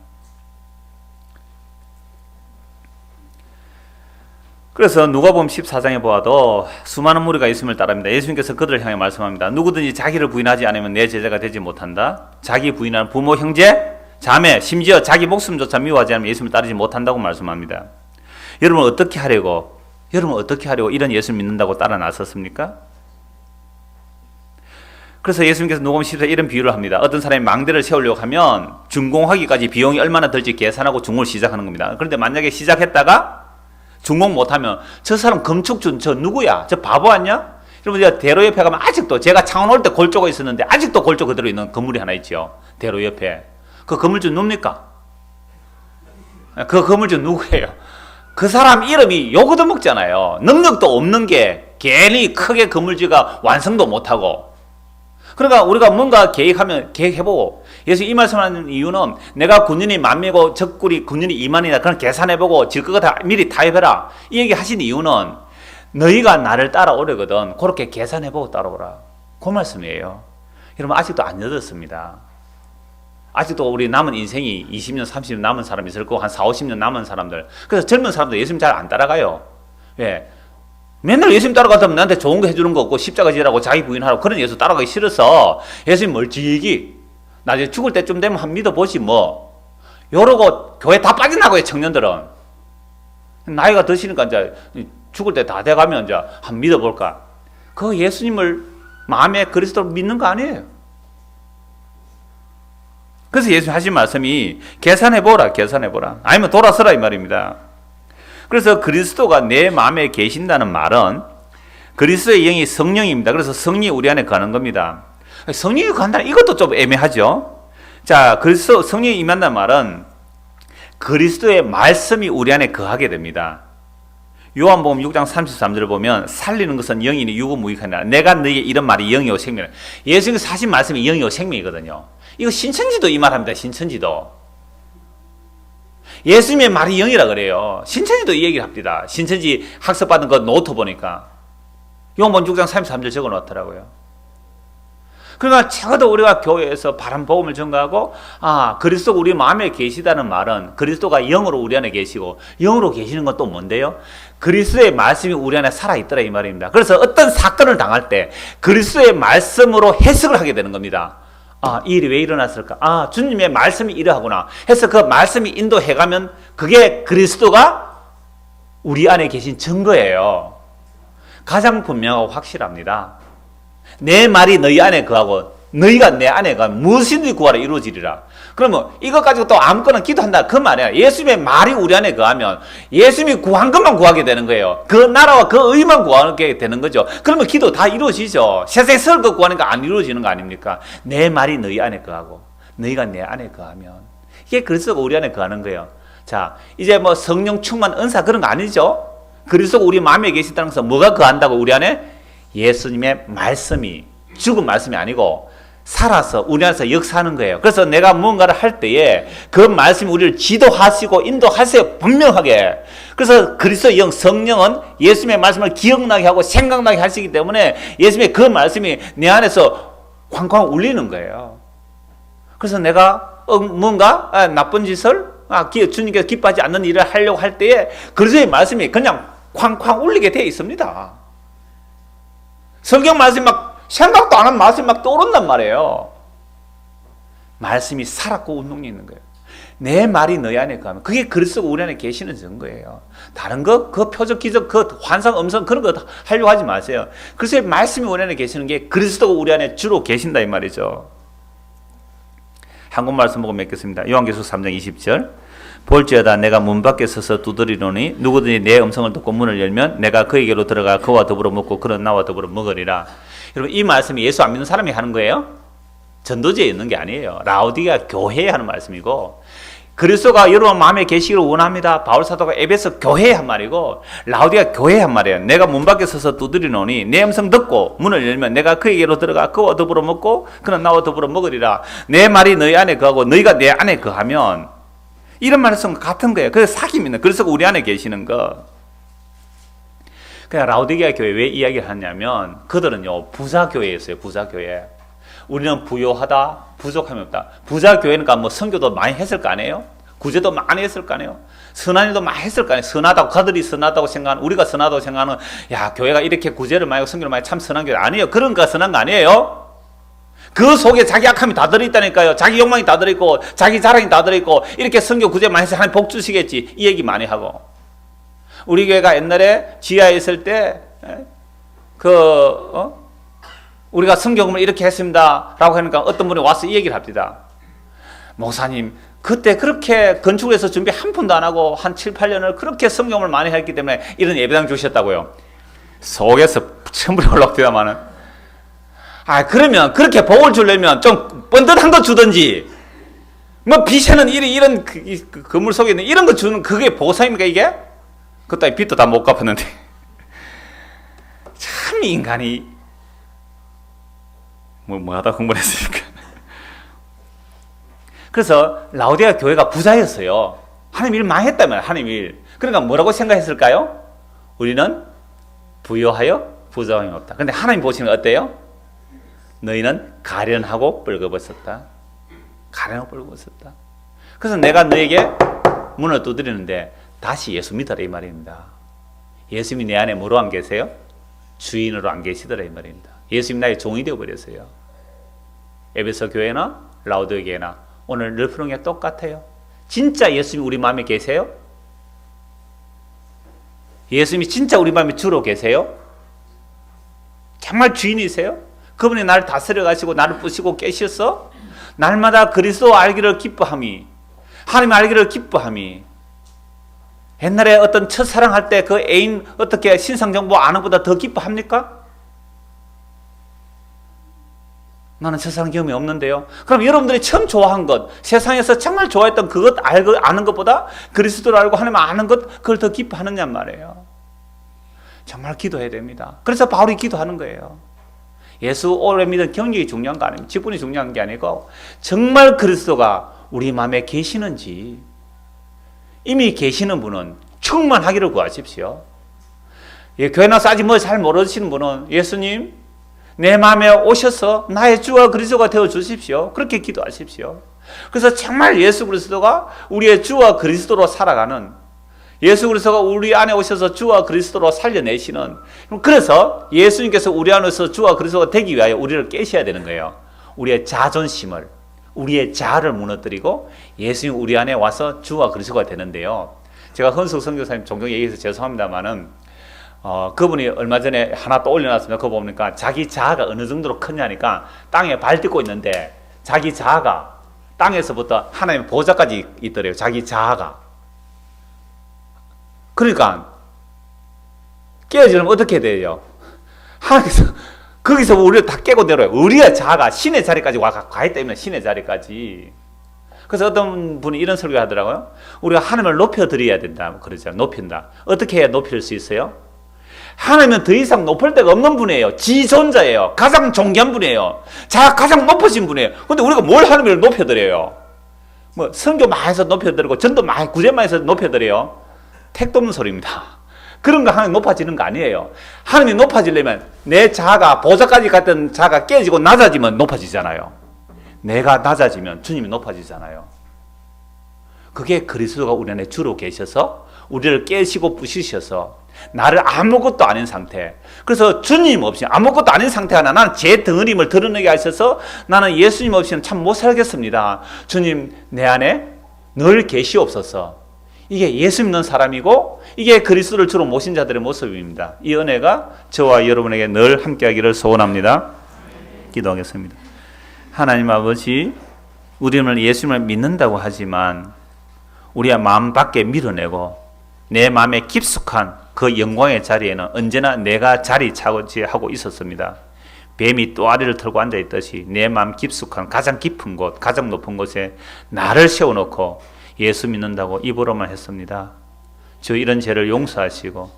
그래서 누가복음 14장에 보아도 수많은 무리가 예수님을 따릅니다. 예수님께서 그들을 향해 말씀합니다. 누구든지 자기를 부인하지 않으면 내 제자가 되지 못한다. 자기 부인하는 부모, 형제, 자매, 심지어 자기 목숨조차 미워하지 않으면 예수님을 따르지 못한다고 말씀합니다. 여러분 어떻게 하려고 이런 예수를 믿는다고 따라 나섰습니까? 그래서 예수님께서 누가복음 14장에 이런 비유를 합니다. 어떤 사람이 망대를 세우려고 하면 준공하기까지 비용이 얼마나 들지 계산하고 준공을 시작하는 겁니다. 그런데 만약에 시작했다가 준공 못하면 저 사람 금축준 저 누구야? 저 바보 아니야? 여러분 제가 대로 옆에 가면 아직도 제가 창원 올 때 골조가 있었는데 아직도 골조 그대로 있는 건물이 하나 있죠. 대로 옆에. 그 건물주 누굽니까? 그 건물주 누구예요? 그 사람 이름이 욕도 먹잖아요. 능력도 없는 게 괜히 크게 건물주가 완성도 못하고. 그러니까 우리가 뭔가 계획해보고 예수 이 말씀하는 이유는 내가 군인이 10,000명이고 적군이 군인이 20,000이다. 그런 계산해보고 질 것 같아 미리 타협해라. 이 얘기 하신 이유는 너희가 나를 따라오려거든 그렇게 계산해보고 따라오라. 그 말씀이에요. 여러분 아직도 안 늦었습니다. 아직도 우리 남은 인생이 20년, 30년 남은 사람이 있을 거고 한 4, 50년 남은 사람들. 그래서 젊은 사람들 예수님 잘 안 따라가요. 왜? 맨날 예수님 따라가면 나한테 좋은 거 해주는 거 없고 십자가 지라고 자기 부인하라고 그런 예수 따라가기 싫어서 예수님 멀찍이 나중에 죽을 때쯤 되면 한 믿어보지 뭐. 이러고 교회 다 빠져나가요 청년들은. 나이가 드시니까 이제 죽을 때 다 돼가면 이제 한 믿어볼까. 그 예수님을 마음에 그리스도로 믿는 거 아니에요. 그래서 예수님 하신 말씀이 계산해보라. 아니면 돌아서라 이 말입니다. 그래서 그리스도가 내 마음에 계신다는 말은 그리스도의 영이 성령입니다. 그래서 성령이 우리 안에 거하는 겁니다. 성령이 거한다는 이것도 좀 애매하죠. 자, 그리스도 성령이 임한다는 말은 그리스도의 말씀이 우리 안에 거하게 됩니다. 요한복음 6장 33절을 보면 살리는 것은 영이니 유구무익하니라. 내가 너에게 이런 말이 영이요 생명이라. 예수님께서 하신 말씀이 영이요 생명이거든요. 이거 신천지도 이 말합니다. 신천지도. 예수님의 말이 영이라 그래요. 신천지도 이 얘기를 합니다. 신천지 학습받은 거 노트 보니까 요한복음 6장 33절 적어 놓더라고요. 그러니까 적어도 우리가 교회에서 바른 복음을 전가하고 그리스도가 우리 마음에 계시다는 말은 그리스도가 영으로 우리 안에 계시고 영으로 계시는 건 또 뭔데요? 그리스도의 말씀이 우리 안에 살아있더라 이 말입니다. 그래서 어떤 사건을 당할 때 그리스도의 말씀으로 해석을 하게 되는 겁니다. 이 일이 왜 일어났을까? 주님의 말씀이 이러하구나 해서 그 말씀이 인도해가면 그게 그리스도가 우리 안에 계신 증거예요. 가장 분명하고 확실합니다. 내 말이 너희 안에 거하고 너희가 내 안에 거하면 무엇이든지 구하라 이루어지리라. 그러면 이것 가지고 또 아무거나 기도한다 그 말이야. 예수님의 말이 우리 안에 거하면 예수님이 구한 것만 구하게 되는 거예요. 그 나라와 그 의만 구하게 되는 거죠. 그러면 기도 다 이루어지죠. 세상에 설 거 구하는 거 안 이루어지는 거 아닙니까? 내 말이 너희 안에 거하고 너희가 내 안에 거하면 이게 그리스도가 우리 안에 거하는 거예요. 자, 이제 뭐 성령 충만 은사 그런 거 아니죠. 그리스도가 우리 마음에 계시다는 것은 뭐가 거한다고 우리 안에? 예수님의 말씀이 죽은 말씀이 아니고 살아서 우리 안에서 역사하는 거예요. 그래서 내가 무언가를 할 때에 그 말씀이 우리를 지도하시고 인도하세요. 분명하게. 그래서 그리스도 영 성령은 예수님의 말씀을 기억나게 하고 생각나게 하시기 때문에 예수님의 그 말씀이 내 안에서 쾅쾅 울리는 거예요. 그래서 내가 뭔가 나쁜 짓을 주님께서 기뻐하지 않는 일을 하려고 할 때에 그리스도의 말씀이 그냥 쾅쾅 울리게 되어 있습니다. 성경 말씀이 막 생각도 안 한 말씀이 막 떠오른단 말이에요. 말씀이 살았고 운동이 있는 거예요. 내 말이 너희 안에 거하면 그게 그리스도가 우리 안에 계시는 증거예요. 다른 거, 그 표적, 기적, 그 환상, 음성 그런 거 하려고 하지 마세요. 그래서 말씀이 우리 안에 계시는 게 그리스도가 우리 안에 주로 계신다 이 말이죠. 한국 말씀 보고 맺겠습니다. 요한계시록 3장 20절. 볼지어다 내가 문 밖에 서서 두드리노니 누구든지 내 음성을 듣고 문을 열면 내가 그에게로 들어가 그와 더불어 먹고 그는 나와 더불어 먹으리라. 여러분 이 말씀이 예수 안 믿는 사람이 하는 거예요? 전도지에 있는 게 아니에요. 라오디게아 교회에 하는 말씀이고 그리스도가 여러분 마음에 계시기를 원합니다. 바울 사도가 에베소 교회에 한 말이고 라오디게아 교회에 한 말이에요. 내가 문 밖에 서서 두드리노니 내 음성 듣고 문을 열면 내가 그에게로 들어가 그와 더불어 먹고 그는 나와 더불어 먹으리라. 내 말이 너희 안에 거하고 너희가 내 안에 거하면 이런 말씀 같은 거예요. 그래서 사귑니다. 그래서 우리 안에 계시는 거. 그냥 라오디게아 교회 왜 이야기를 하냐면 그들은요 부자교회였어요. 부자교회. 우리는 부요하다 부족함이 없다. 부자교회니까 뭐 선교도 많이 했을 거 아니에요? 구제도 많이 했을 거 아니에요? 선한 일도 많이 했을 거 아니에요? 선하다고 그들이 선하다고 생각하는 우리가 선하다고 생각하는 교회가 이렇게 구제를 많이 하고 선교를 많이 참 선한 교회 아니에요. 그런 거 선한 거 아니에요? 그 속에 자기 악함이 다 들어있다니까요. 자기 욕망이 다 들어있고 자기 자랑이 다 들어있고 이렇게 선교 구제 많이 해서 하나님 복 주시겠지 이 얘기 많이 하고 우리 교회가 옛날에 지하에 있을 때 우리가 성경을 이렇게 했습니다 라고 하니까 어떤 분이 와서 이 얘기를 합니다. 목사님 그때 그렇게 건축을 해서 준비 한 푼도 안 하고 한 7, 8년을 그렇게 성경을 많이 했기 때문에 이런 예배당 주셨다고요. 속에서 천불이 올라옵니다마는 그러면 그렇게 복을 주려면 좀 번듯한 거 주든지 뭐 빚에는 이런 그 건물 속에 있는 이런 거 주는 그게 보상입니까 이게? 그것도 빚도 다 못 갚았는데 참 인간이 뭐 하다 공부를 했으니까. 그래서 라오디게아 교회가 부자였어요. 하나님 일 많이 했다면 하나님 일. 그러니까 뭐라고 생각했을까요? 우리는 부요하여 부자함이 없다. 근데 하나님 보시는 건 어때요? 너희는 가련하고 뻘거벗었다. 가련하고 뻘거벗었다. 그래서 내가 너에게 문을 두드리는데 다시 예수 믿어라 이 말입니다. 예수님이 내 안에 뭐로 안 계세요? 주인으로 안 계시더라 이 말입니다. 예수님 나의 종이 되어버렸어요. 에베소 교회나 라오디게아나 오늘 늘 푸는 게 똑같아요. 진짜 예수님이 우리 마음에 계세요? 예수님이 진짜 우리 마음에 주로 계세요? 정말 주인이세요? 그분이 나를 다스려 가시고 나를 부시고 깨셨어? 날마다 그리스도 알기를 기뻐함이 하나님 알기를 기뻐함이 옛날에 어떤 첫사랑할 때 그 애인 어떻게 신상정보 아는 것보다 더 기뻐합니까? 나는 첫사랑 경험이 없는데요. 그럼 여러분들이 처음 좋아한 것, 세상에서 정말 좋아했던 그것 아는 것보다 그리스도를 알고 하나님 아는 것, 그걸 더 기뻐하느냐 말이에요. 정말 기도해야 됩니다. 그래서 바울이 기도하는 거예요. 예수 오래 믿은 경력이 중요한 거 아닙니다. 직분이 중요한 게 아니고 정말 그리스도가 우리 마음에 계시는지 이미 계시는 분은 충만하기를 구하십시오. 예, 교회 나서 아직 뭐 잘 모르시는 분은 예수님 내 마음에 오셔서 나의 주와 그리스도가 되어 주십시오. 그렇게 기도하십시오. 그래서 정말 예수 그리스도가 우리의 주와 그리스도로 살아가는, 예수 그리스도가 우리 안에 오셔서 주와 그리스도로 살려내시는, 그래서 예수님께서 우리 안에서 주와 그리스도가 되기 위하여 우리를 깨셔야 되는 거예요. 우리의 자존심을, 우리의 자아를 무너뜨리고 예수님 우리 안에 와서 주와 그리스도가 되는데요. 제가 헌석 선교사님 종종 얘기해서 죄송합니다만은 그분이 얼마 전에 하나 또 올려놨습니다. 그거 보니까 자기 자아가 어느 정도로 크냐니까 땅에 발 딛고 있는데 자기 자아가 땅에서부터 하나님의 보좌까지 있더래요. 자기 자아가. 그러니까 깨어지려면 어떻게 돼요? 하나님께서 거기서 우리를 다 깨고 내려요. 우리의 자아가 신의 자리까지 가기 때문에 신의 자리까지. 그래서 어떤 분이 이런 설교 하더라고요. 우리가 하나님을 높여드려야 된다. 그러잖아요. 높인다. 어떻게 해야 높일 수 있어요? 하나님은 더 이상 높을 데가 없는 분이에요. 지존자예요. 가장 존귀한 분이에요. 가장 높으신 분이에요. 근데 우리가 뭘 하나님을 높여드려요? 뭐 선교 많이 해서 높여드리고 전도 많이 구제만 해서 높여드려요? 택도 없는 소리입니다. 그런 거 하나님 높아지는 거 아니에요. 하나님이 높아지려면 내 자아가 보좌까지 갔던 자아가 깨지고 낮아지면 높아지잖아요. 내가 낮아지면 주님이 높아지잖아요. 그게 그리스도가 우리 안에 주로 계셔서 우리를 깨시고 부시셔서 나를 아무것도 아닌 상태, 그래서 주님 없이 아무것도 아닌 상태가 나는 제 덩어림을 드러내게 하셔서 나는 예수님 없이는 참 못 살겠습니다. 주님 내 안에 늘 계시옵소서. 이게 예수 믿는 사람이고 이게 그리스도를 주로 모신 자들의 모습입니다. 이 은혜가 저와 여러분에게 늘 함께하기를 소원합니다. 기도하겠습니다. 하나님 아버지, 우리는 예수님을 믿는다고 하지만 우리의 마음 밖에 밀어내고 내 마음에 깊숙한 그 영광의 자리에는 언제나 내가 자리 차지하고 있었습니다. 뱀이 또아리를 털고 앉아있듯이 내 마음 깊숙한 가장 깊은 곳, 가장 높은 곳에 나를 세워놓고 예수 믿는다고 입으로만 했습니다. 주 이런 죄를 용서하시고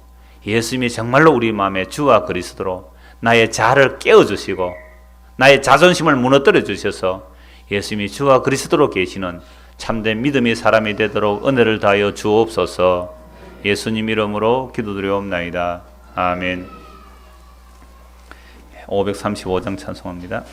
예수님이 정말로 우리 마음에 주와 그리스도로 나의 자아를 깨워주시고 나의 자존심을 무너뜨려 주셔서 예수님이 주와 그리스도로 계시는 참된 믿음의 사람이 되도록 은혜를 다하여 주옵소서. 예수님 이름으로 기도드리옵나이다. 아멘. 535장 찬송합니다.